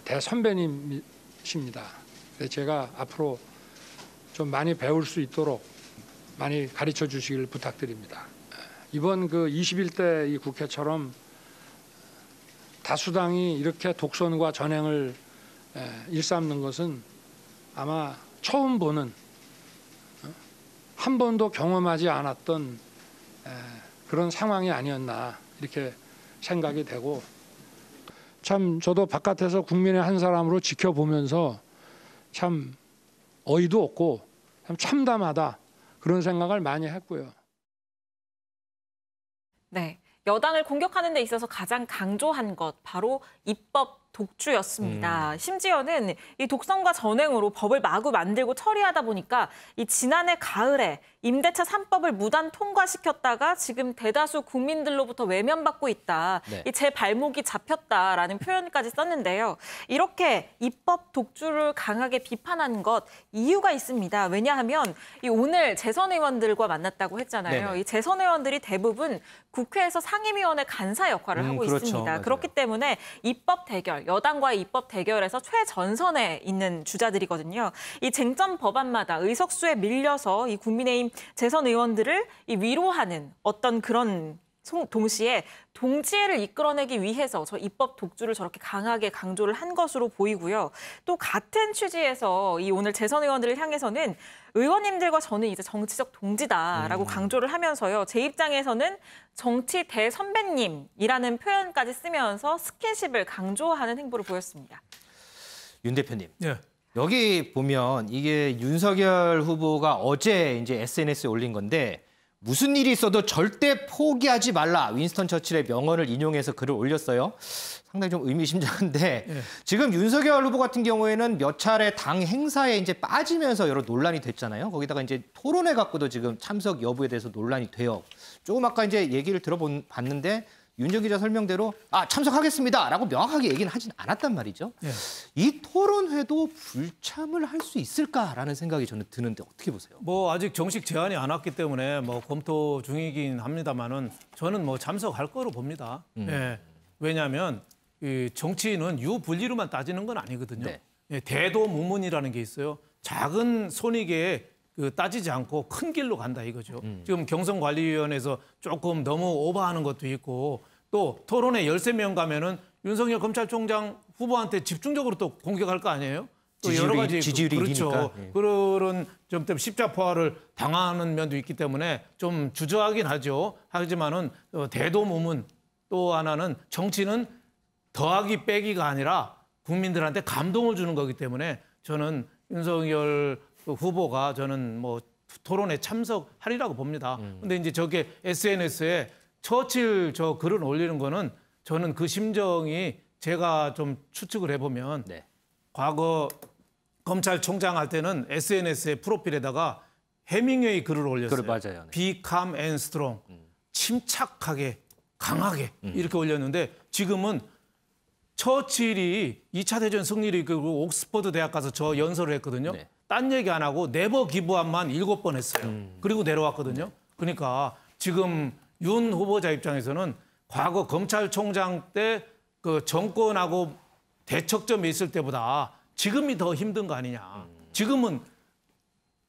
대선배님이십니다. 제가 앞으로 좀 많이 배울 수 있도록 많이 가르쳐 주시길 부탁드립니다. 이번 그 21대 이 국회처럼 다수당이 이렇게 독선과 전횡을 일삼는 것은 아마 처음 보는 한 번도 경험하지 않았던 그런 상황이 아니었나 이렇게 생각이 되고 참 저도 바깥에서 국민의 한 사람으로 지켜보면서 참 어이도 없고 참 참담하다 그런 생각을 많이 했고요. 네, 여당을 공격하는 데 있어서 가장 강조한 것 바로 입법 독주였습니다. 심지어는 이 독선과 전횡으로 법을 마구 만들고 처리하다 보니까 이 지난해 가을에 임대차 3법을 무단 통과시켰다가 지금 대다수 국민들로부터 외면받고 있다. 네. 제 발목이 잡혔다라는 표현까지 썼는데요. 이렇게 입법 독주를 강하게 비판한 것 이유가 있습니다. 왜냐하면 이 오늘 재선 의원들과 만났다고 했잖아요. 네네. 이 재선 의원들이 대부분 국회에서 상임위원회 간사 역할을 하고 그렇죠. 있습니다. 맞아요. 그렇기 때문에 입법 대결, 여당과의 입법 대결에서 최전선에 있는 주자들이거든요. 이 쟁점 법안마다 의석수에 밀려서 이 국민의힘 재선 의원들을 이 위로하는 어떤 그런 동시에 동지애를 이끌어내기 위해서 저 입법 독주를 저렇게 강하게 강조를 한 것으로 보이고요. 또 같은 취지에서 이 오늘 재선 의원들을 향해서는 의원님들과 저는 이제 정치적 동지다라고 강조를 하면서요. 제 입장에서는 정치 대선배님이라는 표현까지 쓰면서 스킨십을 강조하는 행보를 보였습니다. 윤 대표님. 예. 여기 보면 이게 윤석열 후보가 어제 이제 SNS에 올린 건데 무슨 일이 있어도 절대 포기하지 말라. 윈스턴 처칠의 명언을 인용해서 글을 올렸어요. 상당히 좀 의미심장한데 예. 지금 윤석열 후보 같은 경우에는 몇 차례 당 행사에 이제 빠지면서 여러 논란이 됐잖아요. 거기다가 이제 토론회 갖고도 지금 참석 여부에 대해서 논란이 돼요. 조금 아까 이제 얘기를 들어봤는데 윤정 기자 설명대로 참석하겠습니다라고 명확하게 얘기는 하진 않았단 말이죠. 네. 이 토론회도 불참을 할 수 있을까라는 생각이 저는 드는데 어떻게 보세요? 뭐 아직 정식 제안이 안 왔기 때문에 뭐 검토 중이긴 합니다만은 저는 뭐 참석할 거로 봅니다. 예. 왜냐하면 이 정치인은 유불리로만 따지는 건 아니거든요. 네. 예, 대도무문이라는 게 있어요. 작은 손익에 따지지 않고 큰 길로 간다 이거죠. 지금 경선관리위원회에서 조금 너무 오버하는 것도 있고 또 토론회 13명 가면은 윤석열 검찰총장 후보한테 집중적으로 또 공격할 거 아니에요? 또 여러 가지 지지율이 그렇죠. 이기니까. 예. 그런 점 때문에 십자포화를 당하는 면도 있기 때문에 좀 주저하긴 하죠. 하지만은 대도무문 또 하나는 정치는 더하기 빼기가 아니라 국민들한테 감동을 주는 거기 때문에 저는 윤석열 후보가 저는 뭐 토론에 참석하리라고 봅니다. 근데 이제 저게 SNS에 처칠 저 글을 올리는 거는 저는 그 심정이 제가 좀 추측을 해보면 과거 검찰총장 할 때는 SNS의 프로필에다가 해밍웨이 글을 올렸어요. 맞아요. 네. Be calm and strong. 침착하게, 강하게 이렇게 올렸는데 지금은 처칠이 2차 대전 승리를 이끌고 옥스퍼드 대학 가서 저 연설을 했거든요. 딴 얘기 안 하고 네버 기브업만 7번 했어요. 그리고 내려왔거든요. 그러니까 지금 윤 후보자 입장에서는 과거 검찰총장 때 그 정권하고 대척점에 있을 때보다 지금이 더 힘든 거 아니냐. 지금은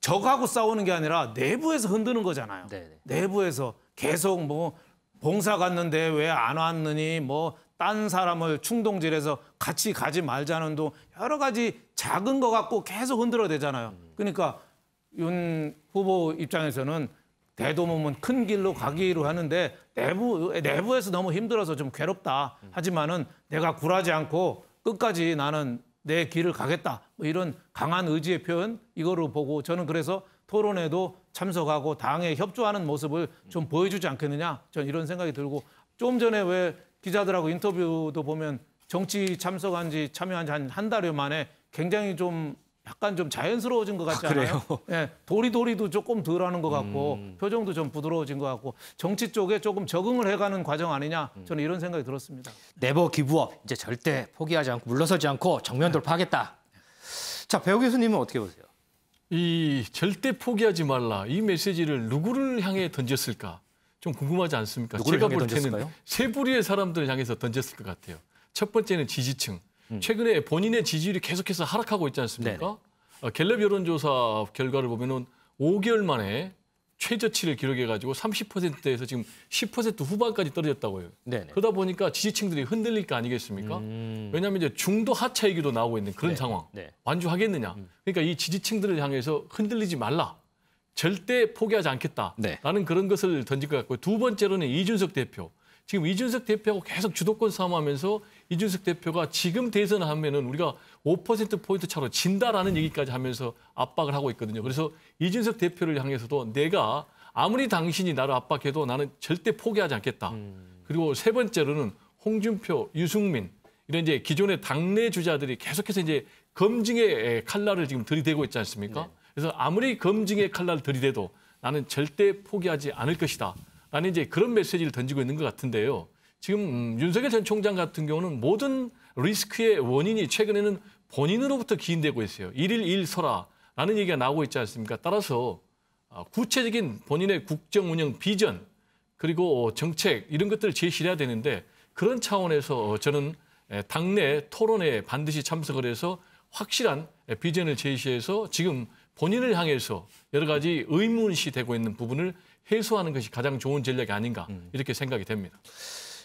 적하고 싸우는 게 아니라 내부에서 흔드는 거잖아요. 내부에서 계속 뭐 봉사 갔는데 왜 안 왔느니 뭐 딴 사람을 충동질해서 같이 가지 말자는 등 여러 가지 작은 거 갖고 계속 흔들어대잖아요. 그러니까 윤 후보 입장에서는 대도무문 큰 길로 가기로 하는데 내부에서 너무 힘들어서 좀 괴롭다. 하지만은 내가 굴하지 않고 끝까지 나는 내 길을 가겠다. 뭐 이런 강한 의지의 표현 이거로 보고 저는 그래서 토론회도 참석하고 당에 협조하는 모습을 좀 보여주지 않겠느냐. 저는 이런 생각이 들고 좀 전에 왜 기자들하고 인터뷰도 보면 정치 참여한 지 한 달여 만에 굉장히 좀 약간 좀 자연스러워진 것 같지 않아요? 예, 도리도리도 조금 덜 하는 것 같고 표정도 좀 부드러워진 것 같고 정치 쪽에 조금 적응을 해가는 과정 아니냐 저는 이런 생각이 들었습니다. 네버 기브업 이제 절대 포기하지 않고 물러서지 않고 정면 돌파하겠다. 자, 배우 교수님은 어떻게 보세요? 이 절대 포기하지 말라 이 메시지를 누구를 향해 던졌을까? 좀 궁금하지 않습니까? 제가 볼 때는 세 부류의 사람들을 향해서 던졌을 것 같아요. 첫 번째는 지지층. 최근에 본인의 지지율이 계속해서 하락하고 있지 않습니까? 갤럽 여론조사 결과를 보면은 5개월 만에 최저치를 기록해가지고 30%대에서 지금 10% 후반까지 떨어졌다고 해요. 그러다 보니까 지지층들이 흔들릴 거 아니겠습니까? 왜냐하면 이제 중도 하차 얘기도 나오고 있는 그런 상황. 완주하겠느냐. 그러니까 이 지지층들을 향해서 흔들리지 말라. 절대 포기하지 않겠다라는 그런 것을 던질 것 같고요. 두 번째로는 이준석 대표. 지금 이준석 대표하고 계속 주도권 싸움하면서 이준석 대표가 지금 대선을 하면은 우리가 5%포인트 차로 진다라는 얘기까지 하면서 압박을 하고 있거든요. 그래서 이준석 대표를 향해서도 내가 아무리 당신이 나를 압박해도 나는 절대 포기하지 않겠다. 그리고 세 번째로는 홍준표, 유승민 이런 이제 기존의 당내 주자들이 계속해서 이제 검증의 칼날을 지금 들이대고 있지 않습니까? 그래서 아무리 검증의 칼날을 들이대도 나는 절대 포기하지 않을 것이다. 라는 이제 그런 메시지를 던지고 있는 것 같은데요. 지금 윤석열 전 총장 같은 경우는 모든 리스크의 원인이 최근에는 본인으로부터 기인되고 있어요. 1일 1설화라는 얘기가 나오고 있지 않습니까? 따라서 구체적인 본인의 국정 운영 비전 그리고 정책 이런 것들을 제시를 해야 되는데 그런 차원에서 저는 당내 토론회에 반드시 참석을 해서 확실한 비전을 제시해서 지금 본인을 향해서 여러 가지 의문시 되고 있는 부분을 해소하는 것이 가장 좋은 전략이 아닌가 이렇게 생각이 됩니다.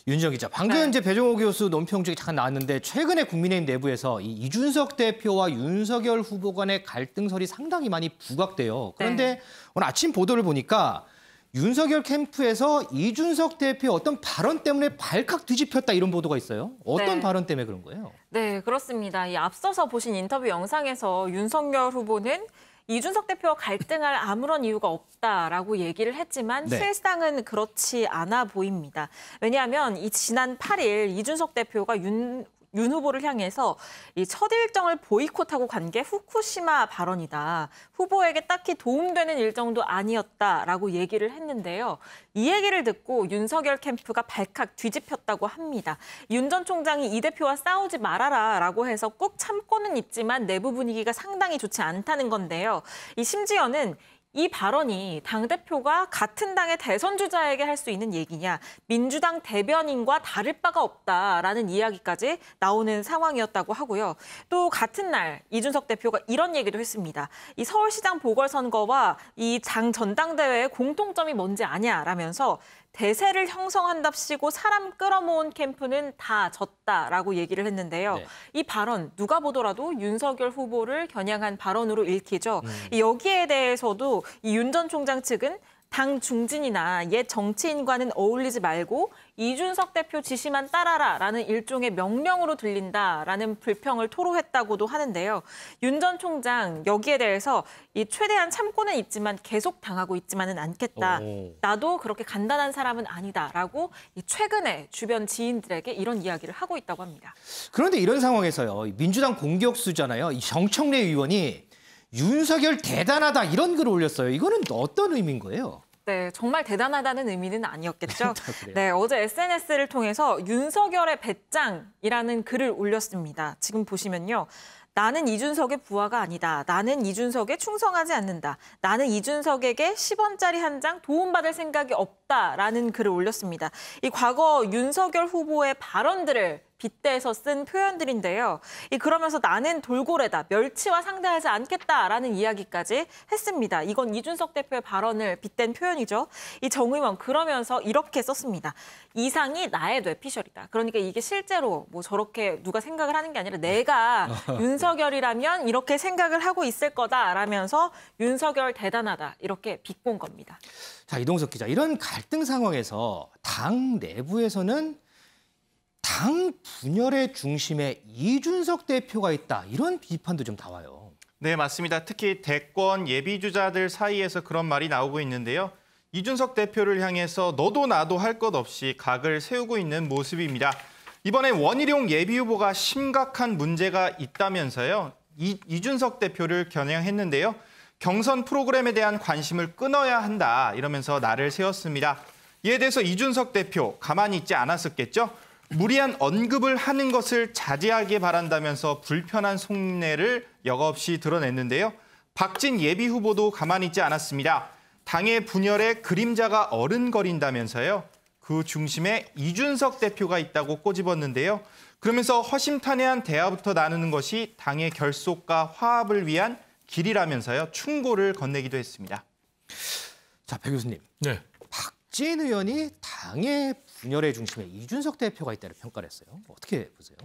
윤정 기자, 방금 이제 배종호 교수 논평 중에 잠깐 나왔는데 최근에 국민의힘 내부에서 이준석 대표와 윤석열 후보 간의 갈등설이 상당히 많이 부각돼요. 그런데 오늘 아침 보도를 보니까 윤석열 캠프에서 이준석 대표의 어떤 발언 때문에 발칵 뒤집혔다 이런 보도가 있어요. 어떤 발언 때문에 그런 거예요? 네, 그렇습니다. 이 앞서서 보신 인터뷰 영상에서 윤석열 후보는 이준석 대표와 갈등할 아무런 이유가 없다라고 얘기를 했지만 실상은 그렇지 않아 보입니다. 왜냐하면 지난 8일 이준석 대표가 윤 윤 후보를 향해서 이 첫 일정을 보이콧하고 간 게 후쿠시마 발언이다. 후보에게 딱히 도움되는 일정도 아니었다라고 얘기를 했는데요. 이 얘기를 듣고 윤석열 캠프가 발칵 뒤집혔다고 합니다. 윤 전 총장이 이 대표와 싸우지 말아라라고 해서 꾹 참고는 있지만 내부 분위기가 상당히 좋지 않다는 건데요. 이 심지어는 이 발언이 당대표가 같은 당의 대선 주자에게 할 수 있는 얘기냐, 민주당 대변인과 다를 바가 없다라는 이야기까지 나오는 상황이었다고 하고요. 또 같은 날 이준석 대표가 이런 얘기도 했습니다. 이 서울시장 보궐선거와 이 당 전당대회의 공통점이 뭔지 아냐라면서 대세를 형성한답시고 사람 끌어모은 캠프는 다 졌다라고 얘기를 했는데요. 네. 이 발언 누가 보더라도 윤석열 후보를 겨냥한 발언으로 읽히죠. 여기에 대해서도 이 윤 전 총장 측은 당 중진이나 옛 정치인과는 어울리지 말고 이준석 대표 지시만 따라라라는 일종의 명령으로 들린다라는 불평을 토로했다고도 하는데요. 윤 전 총장 여기에 대해서 이 최대한 참고는 있지만 계속 당하고 있지만은 않겠다. 나도 그렇게 간단한 사람은 아니다라고 최근에 주변 지인들에게 이런 이야기를 하고 있다고 합니다. 그런데 이런 상황에서요. 민주당 공격수잖아요. 이 정청래 의원이 윤석열 대단하다 이런 글을 올렸어요. 이거는 어떤 의미인 거예요? 네, 정말 대단하다는 의미는 아니었겠죠. 네, 어제 SNS를 통해서 윤석열의 배짱이라는 글을 올렸습니다. 지금 보시면요. 나는 이준석의 부하가 아니다. 나는 이준석에 충성하지 않는다. 나는 이준석에게 10원짜리 한 장 도움받을 생각이 없다라는 글을 올렸습니다. 이 과거 윤석열 후보의 발언들을 빗대서 쓴 표현들인데요. 그러면서 나는 돌고래다, 멸치와 상대하지 않겠다라는 이야기까지 했습니다. 이건 이준석 대표의 발언을 빗댄 표현이죠. 이 정 의원 그러면서 이렇게 썼습니다. 이상이 나의 뇌피셜이다. 그러니까 이게 실제로 뭐 저렇게 누가 생각을 하는 게 아니라 내가 윤석열이라면 이렇게 생각을 하고 있을 거다라면서 윤석열 대단하다 이렇게 비꼰 겁니다. 자, 이동석 기자, 이런 갈등 상황에서 당 내부에서는 당 분열의 중심에 이준석 대표가 있다. 이런 비판도 좀 나와요. 네, 맞습니다. 특히 대권 예비주자들 사이에서 그런 말이 나오고 있는데요. 이준석 대표를 향해서 너도 나도 할 것 없이 각을 세우고 있는 모습입니다. 이번에 원희룡 예비후보가 심각한 문제가 있다면서요. 이준석 대표를 겨냥했는데요. 경선 프로그램에 대한 관심을 끊어야 한다 이러면서 날을 세웠습니다. 이에 대해서 이준석 대표 가만히 있지 않았었겠죠. 무리한 언급을 하는 것을 자제하게 바란다면서 불편한 속내를 여과없이 드러냈는데요. 박진 예비후보도 가만히 있지 않았습니다. 당의 분열에 그림자가 어른거린다면서요. 그 중심에 이준석 대표가 있다고 꼬집었는데요. 그러면서 허심탄회한 대화부터 나누는 것이 당의 결속과 화합을 위한 길이라면서요. 충고를 건네기도 했습니다. 자, 배 교수님. 네. 박진 의원이 당의 분열의 중심에 이준석 대표가 있다는 평가를 했어요. 어떻게 보세요?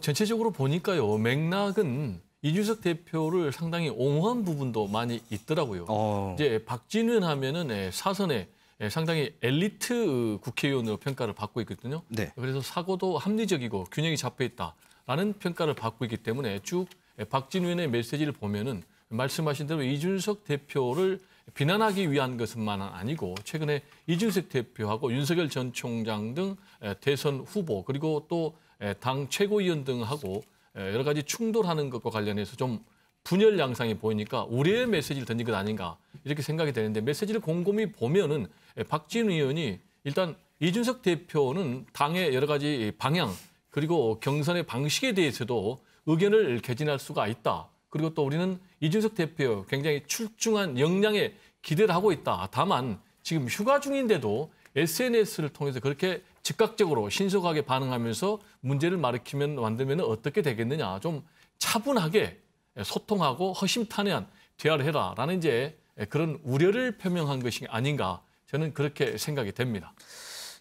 전체적으로 보니까요. 맥락은 이준석 대표를 상당히 옹호한 부분도 많이 있더라고요. 이제 박진은 하면은 사선에 상당히 엘리트 국회의원으로 평가를 받고 있거든요. 네. 그래서 사고도 합리적이고 균형이 잡혀 있다라는 평가를 받고 있기 때문에 쭉 박진 의원의 메시지를 보면은 말씀하신 대로 이준석 대표를 비난하기 위한 것은만 아니고 최근에 이준석 대표하고 윤석열 전 총장 등 대선 후보 그리고 또 당 최고위원 등하고 여러 가지 충돌하는 것과 관련해서 좀 분열 양상이 보이니까 우려의 메시지를 던진 것 아닌가 이렇게 생각이 되는데 메시지를 곰곰이 보면은 박진 의원이 일단 이준석 대표는 당의 여러 가지 방향 그리고 경선의 방식에 대해서도 의견을 개진할 수가 있다. 그리고 또 우리는 이준석 대표 굉장히 출중한 역량에 기대를 하고 있다. 다만 지금 휴가 중인데도 SNS를 통해서 그렇게 즉각적으로 신속하게 반응하면서 문제를 만들면 어떻게 되겠느냐. 좀 차분하게 소통하고 허심탄회한 대화를 해라라는 이제 그런 우려를 표명한 것이 아닌가. 저는 그렇게 생각이 됩니다.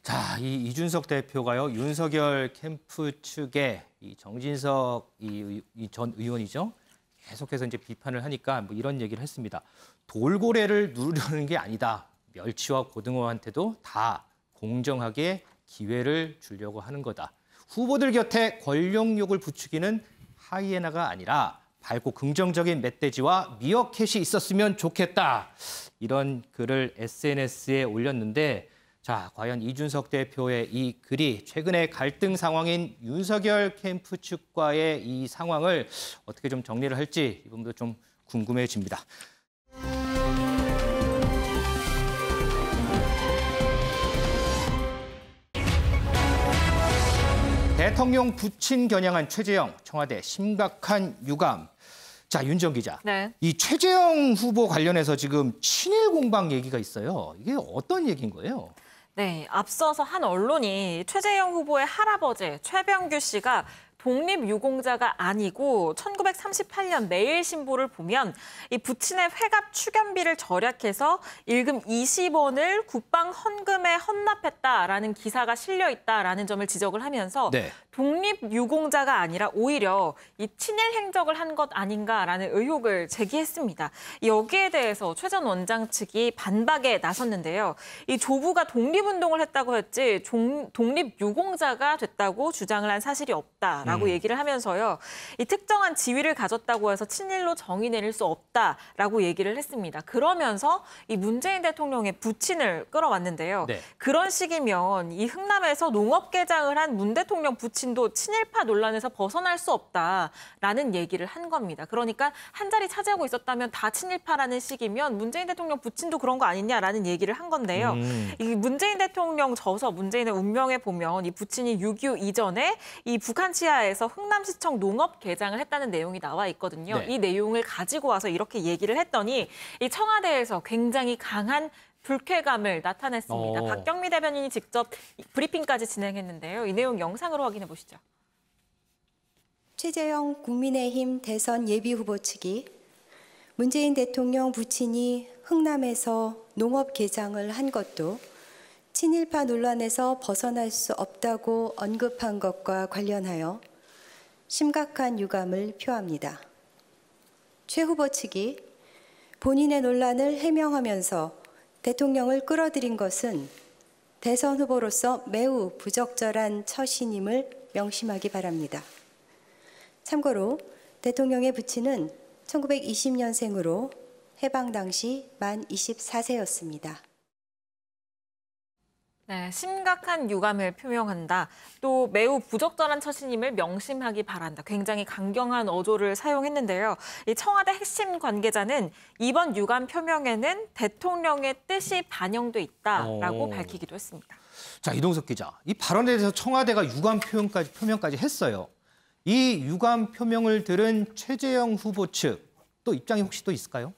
자, 이 이준석 대표가요. 윤석열 캠프 측에 이 정진석 이 전 의원이죠. 계속해서 이제 비판을 하니까 뭐 이런 얘기를 했습니다. 돌고래를 누르려는 게 아니다. 멸치와 고등어한테도 다 공정하게 기회를 주려고 하는 거다. 후보들 곁에 권력욕을 부추기는 하이에나가 아니라 밝고 긍정적인 멧돼지와 미어캣이 있었으면 좋겠다. 이런 글을 SNS에 올렸는데 자, 과연 이준석 대표의 이 글이 최근의 갈등 상황인 윤석열 캠프 측과의 이 상황을 어떻게 좀 정리를 할지 이 부분도 좀 궁금해집니다. 대통령 부친 겨냥한 최재형, 청와대 심각한 유감. 자, 윤정 기자. 네. 이 최재형 후보 관련해서 지금 친일 공방 얘기가 있어요. 이게 어떤 얘기인 거예요? 네, 앞서서 한 언론이 최재형 후보의 할아버지 최병규 씨가 독립유공자가 아니고 1938년 매일신보를 보면 이 부친의 회갑 추견비를 절약해서 일금 20원을 국방 헌금에 헌납했다라는 기사가 실려 있다라는 점을 지적을 하면서 네. 독립유공자가 아니라 오히려 이 친일 행적을 한 것 아닌가라는 의혹을 제기했습니다. 여기에 대해서 최 전 원장 측이 반박에 나섰는데요. 이 조부가 독립운동을 했다고 했지 독립유공자가 됐다고 주장을 한 사실이 없다라고 얘기를 하면서요. 이 특정한 지위를 가졌다고 해서 친일로 정의 내릴 수 없다라고 얘기를 했습니다. 그러면서 이 문재인 대통령의 부친을 끌어왔는데요. 네. 그런 식이면 이 흥남에서 농업개장을 한 문 대통령 부친도 친일파 논란에서 벗어날 수 없다라는 얘기를 한 겁니다. 그러니까 한 자리 차지하고 있었다면 다 친일파라는 식이면 문재인 대통령 부친도 그런 거 아니냐라는 얘기를 한 건데요. 이 문재인 대통령 저서 문재인의 운명에 보면 이 부친이 6.25 이전에 이 북한 치하에서 흥남시청 농업개장을 했다는 내용이 나와 있거든요. 네. 이 내용을 가지고 와서 이렇게 얘기를 했더니 이 청와대에서 굉장히 강한 불쾌감을 나타냈습니다. 박경미 대변인이 직접 브리핑까지 진행했는데요. 이 내용 영상으로 확인해 보시죠. 최재형 국민의힘 대선 예비후보 측이 문재인 대통령 부친이 흥남에서 농업개장을 한 것도 친일파 논란에서 벗어날 수 없다고 언급한 것과 관련하여 심각한 유감을 표합니다. 최 후보 측이 본인의 논란을 해명하면서 대통령을 끌어들인 것은 대선 후보로서 매우 부적절한 처신임을 명심하기 바랍니다. 참고로 대통령의 부친은 1920년생으로 해방 당시 만 24세였습니다. 네, 심각한 유감을 표명한다. 또 매우 부적절한 처신임을 명심하기 바란다. 굉장히 강경한 어조를 사용했는데요. 이 청와대 핵심 관계자는 이번 유감 표명에는 대통령의 뜻이 반영돼 있다라고 밝히기도 했습니다. 자, 이동석 기자. 이 발언에 대해서 청와대가 유감 표명까지 했어요. 이 유감 표명을 들은 최재형 후보 측 또 입장이 혹시 또 있을까요?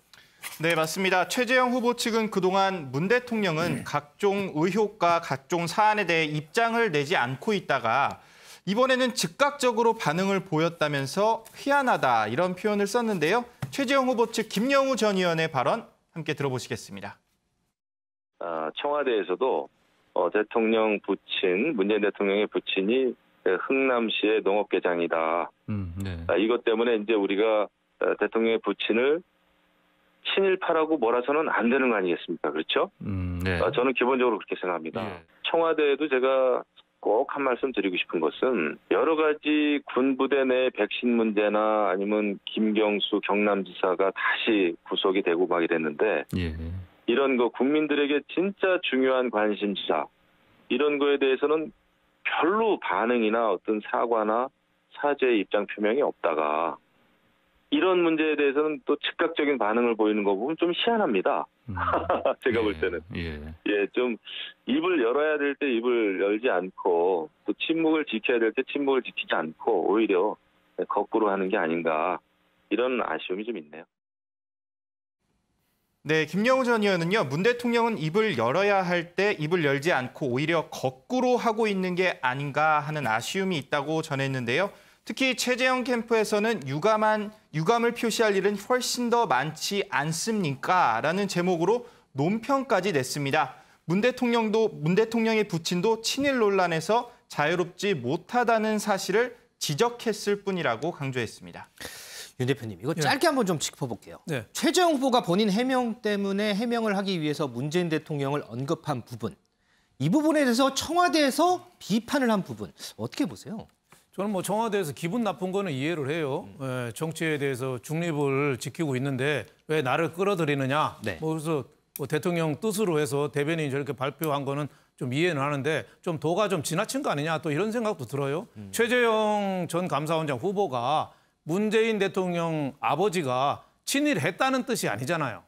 네, 맞습니다. 최재형 후보 측은 그동안 문 대통령은 각종 의혹과 각종 사안에 대해 입장을 내지 않고 있다가 이번에는 즉각적으로 반응을 보였다면서 희한하다 이런 표현을 썼는데요. 최재형 후보 측 김영우 전 의원의 발언 함께 들어보시겠습니다. 청와대에서도 대통령 부친, 문재인 대통령의 부친이 흥남시의 농업개장이다. 네. 이것 때문에 이제 우리가 대통령의 부친을 친일파라고 몰아서는 안 되는 거 아니겠습니까? 그렇죠? 네. 저는 기본적으로 그렇게 생각합니다. 예. 청와대에도 제가 꼭 한 말씀 드리고 싶은 것은 여러 가지 군부대 내 백신 문제나 아니면 김경수 경남지사가 다시 구속이 되고 막 이랬는데 예. 이런 거 국민들에게 진짜 중요한 관심사 이런 거에 대해서는 별로 반응이나 어떤 사과나 사죄의 입장 표명이 없다가 이런 문제에 대해서는 또 즉각적인 반응을 보이는 거 보면 좀 희한합니다. 제가 볼 때는. 좀 입을 열어야 될 때 입을 열지 않고 또 침묵을 지켜야 될 때 침묵을 지키지 않고 오히려 거꾸로 하는 게 아닌가 이런 아쉬움이 좀 있네요. 네, 김영우 전 의원은요. 문 대통령은 입을 열어야 할 때 입을 열지 않고 오히려 거꾸로 하고 있는 게 아닌가 하는 아쉬움이 있다고 전했는데요. 특히 최재형 캠프에서는 유감을 표시할 일은 훨씬 더 많지 않습니까? 라는 제목으로 논평까지 냈습니다. 문 대통령의 부친도 친일 논란에서 자유롭지 못하다는 사실을 지적했을 뿐이라고 강조했습니다. 윤 대표님, 이거 짧게 한번 좀 짚어볼게요. 네. 최재형 후보가 본인 해명 때문에 해명을 하기 위해서 문재인 대통령을 언급한 부분, 이 부분에 대해서 청와대에서 비판을 한 부분, 어떻게 보세요? 저는 뭐 청와대에서 기분 나쁜 거는 이해를 해요. 정치에 대해서 중립을 지키고 있는데 왜 나를 끌어들이느냐. 네. 뭐 그래서 뭐 대통령 뜻으로 해서 대변인이 저렇게 발표한 거는 좀 이해는 하는데 좀 도가 좀 지나친 거 아니냐 또 이런 생각도 들어요. 최재형 전 감사원장 후보가 문재인 대통령 아버지가 친일했다는 뜻이 아니잖아요.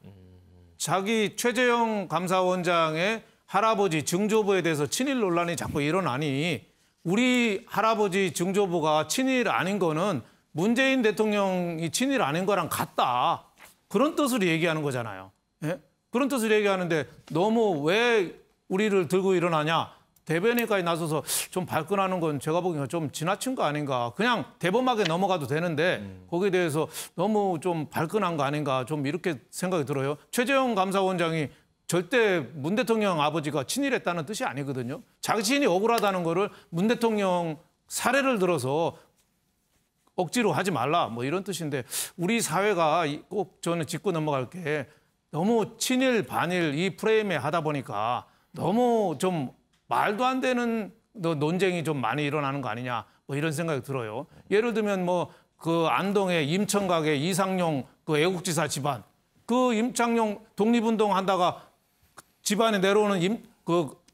자기 최재형 감사원장의 할아버지 증조부에 대해서 친일 논란이 자꾸 일어나니 우리 할아버지 증조부가 친일 아닌 거는 문재인 대통령이 친일 아닌 거랑 같다. 그런 뜻으로 얘기하는 거잖아요. 예? 그런 뜻으로 얘기하는데 너무 왜 우리를 들고 일어나냐. 대변인까지 나서서 좀 발끈하는 건 제가 보기엔 좀 지나친 거 아닌가. 그냥 대범하게 넘어가도 되는데 거기에 대해서 너무 좀 발끈한 거 아닌가. 좀 이렇게 생각이 들어요. 최재형 감사원장이 절대 문 대통령 아버지가 친일했다는 뜻이 아니거든요. 자신이 억울하다는 거를 문 대통령 사례를 들어서 억지로 하지 말라 뭐 이런 뜻인데 우리 사회가 꼭 저는 짚고 넘어갈 게 너무 친일 반일 이 프레임에 하다 보니까 너무 좀 말도 안 되는 논쟁이 좀 많이 일어나는 거 아니냐 뭐 이런 생각이 들어요. 예를 들면 뭐 그 안동의 임천각의 이상용 그 애국지사 집안 그 임창용 독립운동 한다가 집안에 내려오는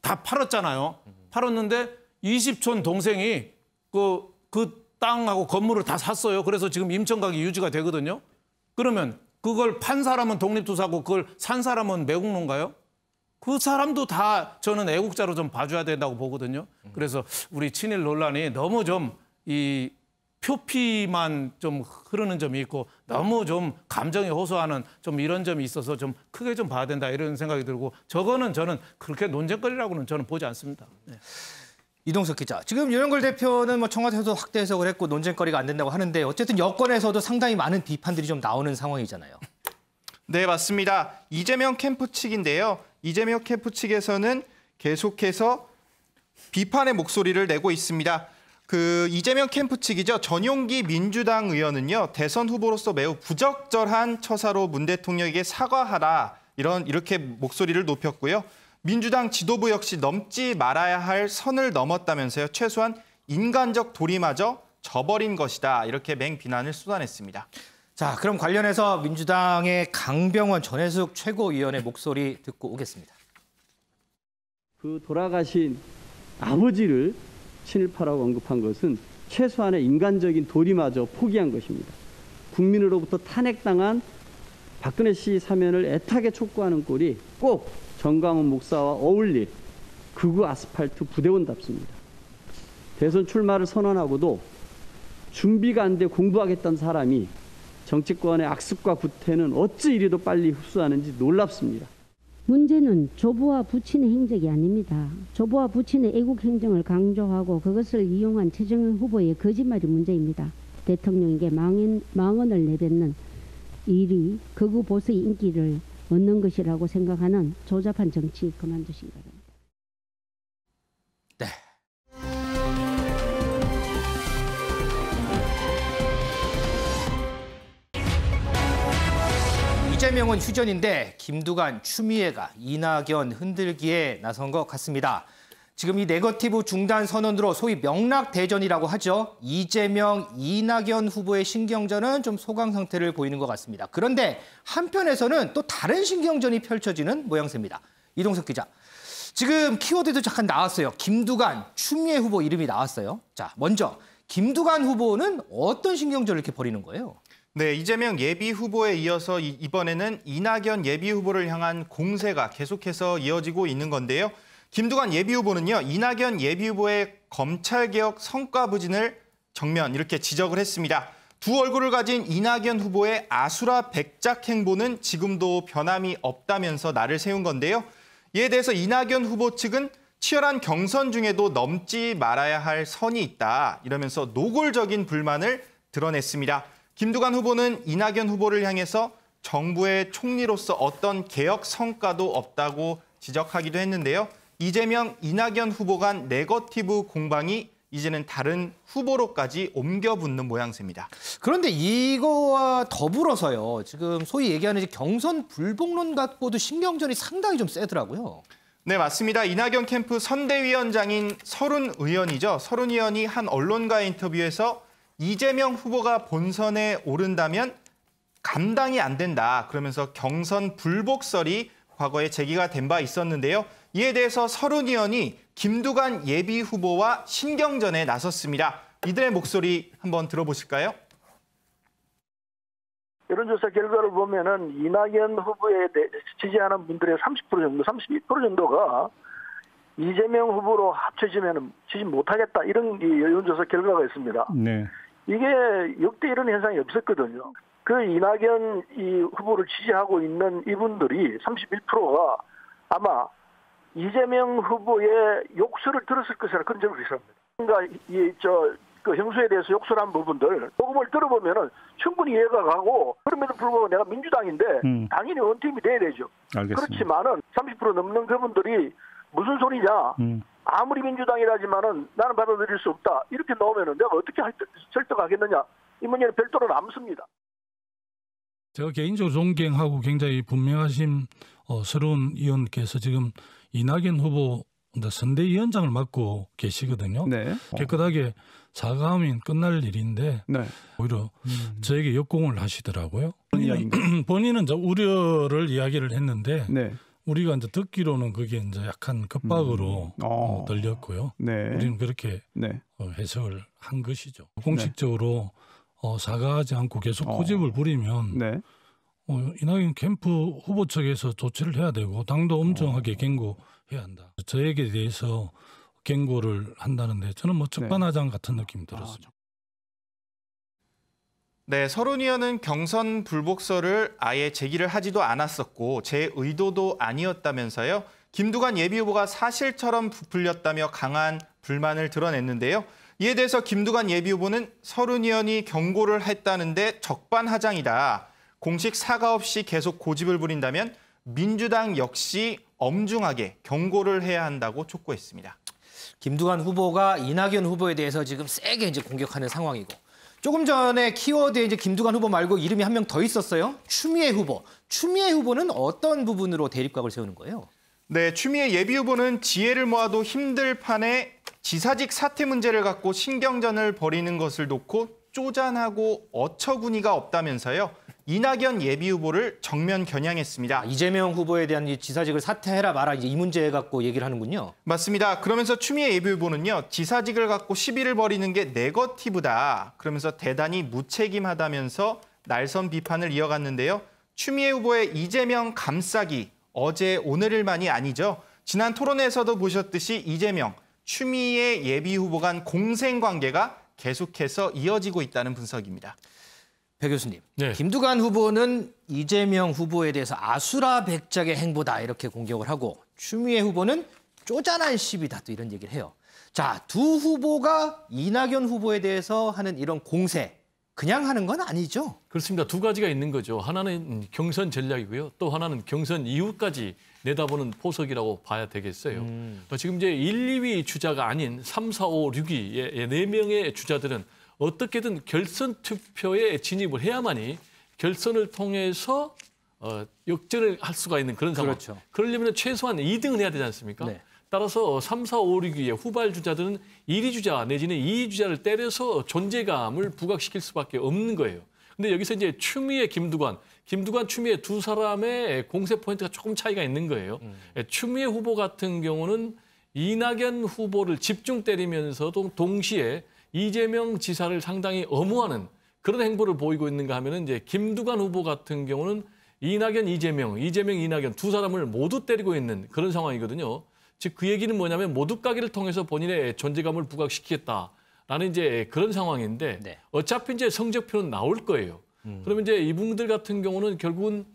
다 팔았잖아요. 팔았는데 20촌 동생이 그 땅하고 건물을 다 샀어요. 그래서 지금 임천각이 유지가 되거든요. 그러면 그걸 판 사람은 독립투사고 그걸 산 사람은 매국노인가요? 그 사람도 다 저는 애국자로 좀 봐줘야 된다고 보거든요. 그래서 우리 친일 논란이 너무 좀 이 표피만 좀 흐르는 점이 있고 너무 좀 감정에 호소하는 좀 이런 점이 있어서 좀 크게 좀 봐야 된다 이런 생각이 들고 저거는 저는 그렇게 논쟁거리라고는 저는 보지 않습니다. 네. 이동석 기자, 지금 윤석열 대표는 뭐 청와대에서도 확대 해석을 했고 논쟁거리가 안 된다고 하는데 어쨌든 여권에서도 상당히 많은 비판들이 좀 나오는 상황이잖아요. 네, 맞습니다. 이재명 캠프 측인데요. 이재명 캠프 측에서는 계속해서 비판의 목소리를 내고 있습니다. 그 이재명 캠프 측이죠. 전용기 민주당 의원은요. 대선 후보로서 매우 부적절한 처사로 문 대통령에게 사과하라 이렇게 목소리를 높였고요. 민주당 지도부 역시 넘지 말아야 할 선을 넘었다면서요. 최소한 인간적 도리마저 저버린 것이다. 이렇게 맹비난을 쏟아냈습니다. 자, 그럼 관련해서 민주당의 강병원 전해숙 최고위원의 목소리 듣고 오겠습니다. 그 돌아가신 아버지를 친일파라고 언급한 것은 최소한의 인간적인 도리마저 포기한 것입니다. 국민으로부터 탄핵당한 박근혜 씨 사면을 애타게 촉구하는 꼴이 꼭 정광훈 목사와 어울릴 극우 아스팔트 부대원답습니다. 대선 출마를 선언하고도 준비가 안 돼 공부하겠다는 사람이 정치권의 악습과 구태는 어찌 이리도 빨리 흡수하는지 놀랍습니다. 문제는 조보와 부친의 행적이 아닙니다. 조보와 부친의 애국 행정을 강조하고 그것을 이용한 최재형 후보의 거짓말이 문제입니다. 대통령에게 망언을 내뱉는 일이 극우 보수의 인기를 얻는 것이라고 생각하는 조잡한 정치 그만두시기 바랍니다. 네. 이재명은 휴전인데 김두관, 추미애가 이낙연 흔들기에 나선 것 같습니다. 지금 이 네거티브 중단 선언으로 소위 명락대전이라고 하죠. 이재명, 이낙연 후보의 신경전은 좀 소강 상태를 보이는 것 같습니다. 그런데 한편에서는 또 다른 신경전이 펼쳐지는 모양새입니다. 이동석 기자, 지금 키워드도 잠깐 나왔어요. 김두관, 추미애 후보 이름이 나왔어요. 자, 먼저 김두관 후보는 어떤 신경전을 이렇게 벌이는 거예요? 네, 이재명 예비 후보에 이어서 이번에는 이낙연 예비 후보를 향한 공세가 계속해서 이어지고 있는 건데요. 김두관 예비 후보는요, 이낙연 예비 후보의 검찰개혁 성과 부진을 정면 이렇게 지적을 했습니다. 두 얼굴을 가진 이낙연 후보의 아수라 백작 행보는 지금도 변함이 없다면서 날을 세운 건데요. 이에 대해서 이낙연 후보 측은 치열한 경선 중에도 넘지 말아야 할 선이 있다 이러면서 노골적인 불만을 드러냈습니다. 김두관 후보는 이낙연 후보를 향해서 정부의 총리로서 어떤 개혁 성과도 없다고 지적하기도 했는데요. 이재명, 이낙연 후보 간 네거티브 공방이 이제는 다른 후보로까지 옮겨붙는 모양새입니다. 그런데 이거와 더불어서요. 지금 소위 얘기하는 경선 불복론 갖고도 신경전이 상당히 좀 세더라고요. 네, 맞습니다. 이낙연 캠프 선대위원장인 설훈 의원이죠. 설훈 의원이 한 언론과의 인터뷰에서 이재명 후보가 본선에 오른다면 감당이 안 된다. 그러면서 경선 불복설이 과거에 제기가 된 바 있었는데요. 이에 대해서 서른 의원이 김두관 예비 후보와 신경전에 나섰습니다. 이들의 목소리 한번 들어보실까요? 여론조사 결과를 보면은 이낙연 후보에 지지하는 분들의 30% 정도, 32% 정도가 이재명 후보로 합쳐지면 지지 못하겠다 이런 여론조사 결과가 있습니다. 네. 이게 역대 이런 현상이 없었거든요. 그 이낙연 후보를 지지하고 있는 이분들이 31%가 아마 이재명 후보의 욕설을 들었을 것이라 그런 점을 있습니다. 그러니까 그 형수에 대해서 욕설한 부분들 녹음을 들어보면은 충분히 이해가 가고 그럼에도 불구하고 내가 민주당인데 당연히 원팀이 돼야 되죠. 알겠습니다. 그렇지만은 30% 넘는 그분들이 무슨 소리냐? 아무리 민주당이라지만은 나는 받아들일 수 없다. 이렇게 나오면은 내가 어떻게 설득하겠느냐? 이 문제는 별도로 남습니다. 제가 개인적으로 존경하고 굉장히 분명하신 새로운 의원께서 지금 이낙연 후보 선대위원장을 맡고 계시거든요. 네. 깨끗하게 사과하면 끝날 일인데 오히려 저에게 역공을 하시더라고요. 본인은 이제 우려를 이야기를 했는데 우리가 이제 듣기로는 그게 이제 약간 급박으로 들렸고요. 우리는 그렇게 해석을 한 것이죠. 공식적으로 사과하지 않고 계속 고집을 부리면 이낙연 캠프 후보 측에서 조치를 해야 되고 당도 엄정하게 경고해야 한다. 저에게 대해서 경고를 한다는데 저는 뭐 적반하장 같은 느낌이 들었습니다. 네, 서른 의원은 경선 불복설을 아예 제기를 하지도 않았었고 제 의도도 아니었다면서요. 김두관 예비후보가 사실처럼 부풀렸다며 강한 불만을 드러냈는데요. 이에 대해서 김두관 예비후보는 서른 의원이 경고를 했다는데 적반하장이다. 공식 사과 없이 계속 고집을 부린다면 민주당 역시 엄중하게 경고를 해야 한다고 촉구했습니다. 김두관 후보가 이낙연 후보에 대해서 지금 세게 이제 공격하는 상황이고 조금 전에 키워드에 이제 김두관 후보 말고 이름이 한 명 더 있었어요. 추미애 후보. 추미애 후보는 어떤 부분으로 대립각을 세우는 거예요? 네, 추미애 예비 후보는 지혜를 모아도 힘들 판에 지사직 사퇴 문제를 갖고 신경전을 벌이는 것을 놓고 쪼잔하고 어처구니가 없다면서요. 이낙연 예비 후보를 정면 겨냥했습니다. 이재명 후보에 대한 지사직을 사퇴해라 마라 이제 이 문제 갖고 얘기를 하는군요. 맞습니다. 그러면서 추미애 예비 후보는요. 지사직을 갖고 시비를 벌이는 게 네거티브다. 그러면서 대단히 무책임하다면서 날선 비판을 이어갔는데요. 추미애 후보의 이재명 감싸기 어제 오늘만이 아니죠. 지난 토론회에서도 보셨듯이 이재명, 추미애 예비 후보 간 공생관계가 계속해서 이어지고 있다는 분석입니다. 배 교수님, 김두관 후보는 이재명 후보에 대해서 아수라백작의 행보다 이렇게 공격을 하고 추미애 후보는 쪼잔한 시비다 또 이런 얘기를 해요. 자, 두 후보가 이낙연 후보에 대해서 하는 이런 공세 그냥 하는 건 아니죠? 그렇습니다. 두 가지가 있는 거죠. 하나는 경선 전략이고요. 또 하나는 경선 이후까지 내다보는 포석이라고 봐야 되겠어요. 지금 이제 1, 2위 주자가 아닌 3, 4, 5, 6위 4명의 주자들은 어떻게든 결선 투표에 진입을 해야만이 결선을 통해서 역전을 할 수가 있는 그런 상황. 그렇죠. 그러려면 최소한 2등은 해야 되지 않습니까? 따라서 3, 4, 5, 6위의 후발 주자들은 1위 주자 내지는 2위 주자를 때려서 존재감을 부각시킬 수밖에 없는 거예요. 근데 여기서 이제 추미애, 김두관, 추미애 두 사람의 공세 포인트가 조금 차이가 있는 거예요. 추미애 후보 같은 경우는 이낙연 후보를 집중 때리면서도 동시에 이재명 지사를 상당히 엄호하는 그런 행보를 보이고 있는가 하면은 이제 김두관 후보 같은 경우는 이낙연, 이재명, 이낙연 두 사람을 모두 때리고 있는 그런 상황이거든요. 즉 그 얘기는 뭐냐면 모두가기를 통해서 본인의 존재감을 부각시키겠다라는 이제 그런 상황인데 어차피 이제 성적표는 나올 거예요. 그러면 이제 이분들 같은 경우는 결국은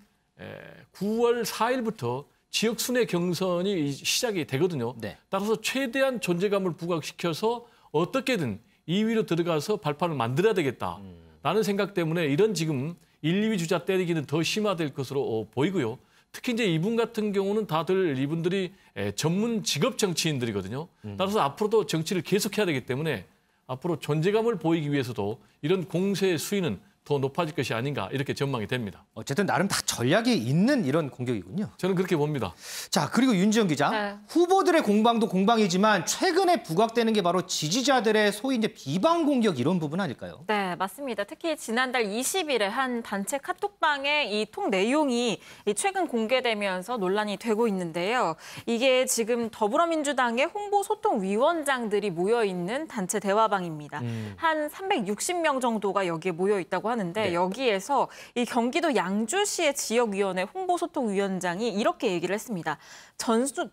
9월 4일부터 지역 순회 경선이 시작이 되거든요. 따라서 최대한 존재감을 부각시켜서 어떻게든 2위로 들어가서 발판을 만들어야 되겠다라는 생각 때문에 이런 지금 1, 2위 주자 때리기는 더 심화될 것으로 보이고요. 특히 이제 이분 같은 경우는 다들 이분들이 전문 직업 정치인들이거든요. 따라서 앞으로도 정치를 계속해야 되기 때문에 앞으로 존재감을 보이기 위해서도 이런 공세의 수위는 더 높아질 것이 아닌가 이렇게 전망이 됩니다. 어쨌든 나름 다 전략이 있는 이런 공격이군요. 저는 그렇게 봅니다. 자, 그리고 윤지영 기자. 네. 후보들의 공방도 공방이지만 최근에 부각되는 게 바로 지지자들의 소위 이제 비방 공격 이런 부분 아닐까요? 네, 맞습니다. 특히 지난달 20일에 한 단체 카톡방에 이 톡 내용이 최근 공개되면서 논란이 되고 있는데요. 이게 지금 더불어민주당의 홍보소통위원장들이 모여있는 단체 대화방입니다. 한 360명 정도가 여기에 모여 있다고 하는데 네. 여기에서 이 경기도 양주시의 지역위원회 홍보소통위원장이 이렇게 얘기를 했습니다.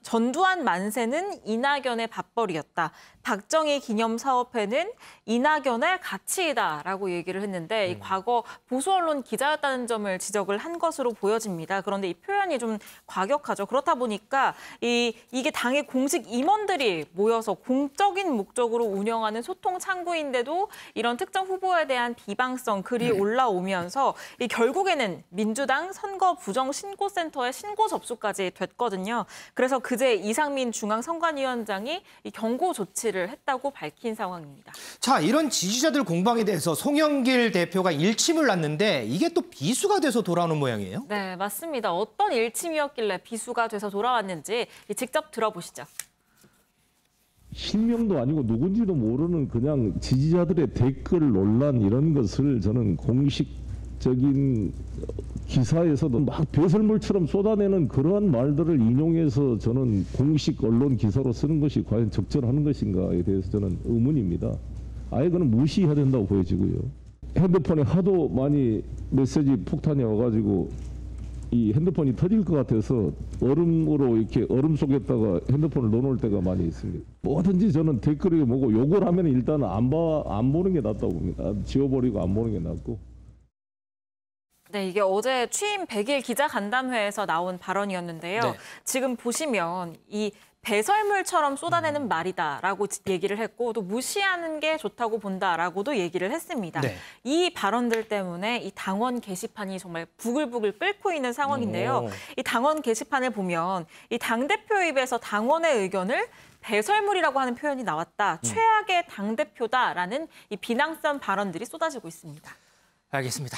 전두환 만세는 이낙연의 밥벌이였다. 박정희 기념사업회는 이낙연의 가치이다라고 얘기를 했는데 이 과거 보수 언론 기자였다는 점을 지적을 한 것으로 보여집니다. 그런데 이 표현이 좀 과격하죠. 그렇다 보니까 이게 당의 공식 임원들이 모여서 공적인 목적으로 운영하는 소통 창구인데도 이런 특정 후보에 대한 비방성 글이 올라오면서 결국에는 민주당 선거 부정 신고센터에 신고 접수까지 됐거든요. 그래서 그제 이상민 중앙선관위원장이 이 경고 조치를 했다고 밝힌 상황입니다. 자, 이런 지지자들 공방에 대해서 송영길 대표가 일침을 놨는데 이게 또 비수가 돼서 돌아오는 모양이에요? 네, 맞습니다. 어떤 일침이었길래 비수가 돼서 돌아왔는지 직접 들어보시죠. 실명도 아니고 누군지도 모르는 그냥 지지자들의 댓글 논란 이런 것을 저는 공식적인 기사에서도 막 배설물처럼 쏟아내는 그러한 말들을 인용해서 저는 공식 언론 기사로 쓰는 것이 과연 적절한 것인가에 대해서 저는 의문입니다. 아예 그는 무시해야 된다고 보여지고요. 핸드폰에 하도 많이 메시지 폭탄이 와가지고 이 핸드폰이 터질 것 같아서 얼음으로 이렇게 얼음 속에다가 핸드폰을 넣어놓을 때가 많이 있습니다. 뭐든지 저는 댓글이 뭐고 욕을 하면 일단 안 보는 게 낫다고 봅니다. 지워버리고 안 보는 게 낫고. 네, 이게 어제 취임 100일 기자간담회에서 나온 발언이었는데요. 네. 지금 보시면 이 배설물처럼 쏟아내는 말이다라고 얘기를 했고 또 무시하는 게 좋다고 본다라고도 얘기를 했습니다. 네. 이 발언들 때문에 이 당원 게시판이 정말 부글부글 끓고 있는 상황인데요. 이 당원 게시판을 보면 이 당대표 입에서 당원의 의견을 배설물이라고 하는 표현이 나왔다. 최악의 당대표다라는 이 비난성 발언들이 쏟아지고 있습니다. 알겠습니다.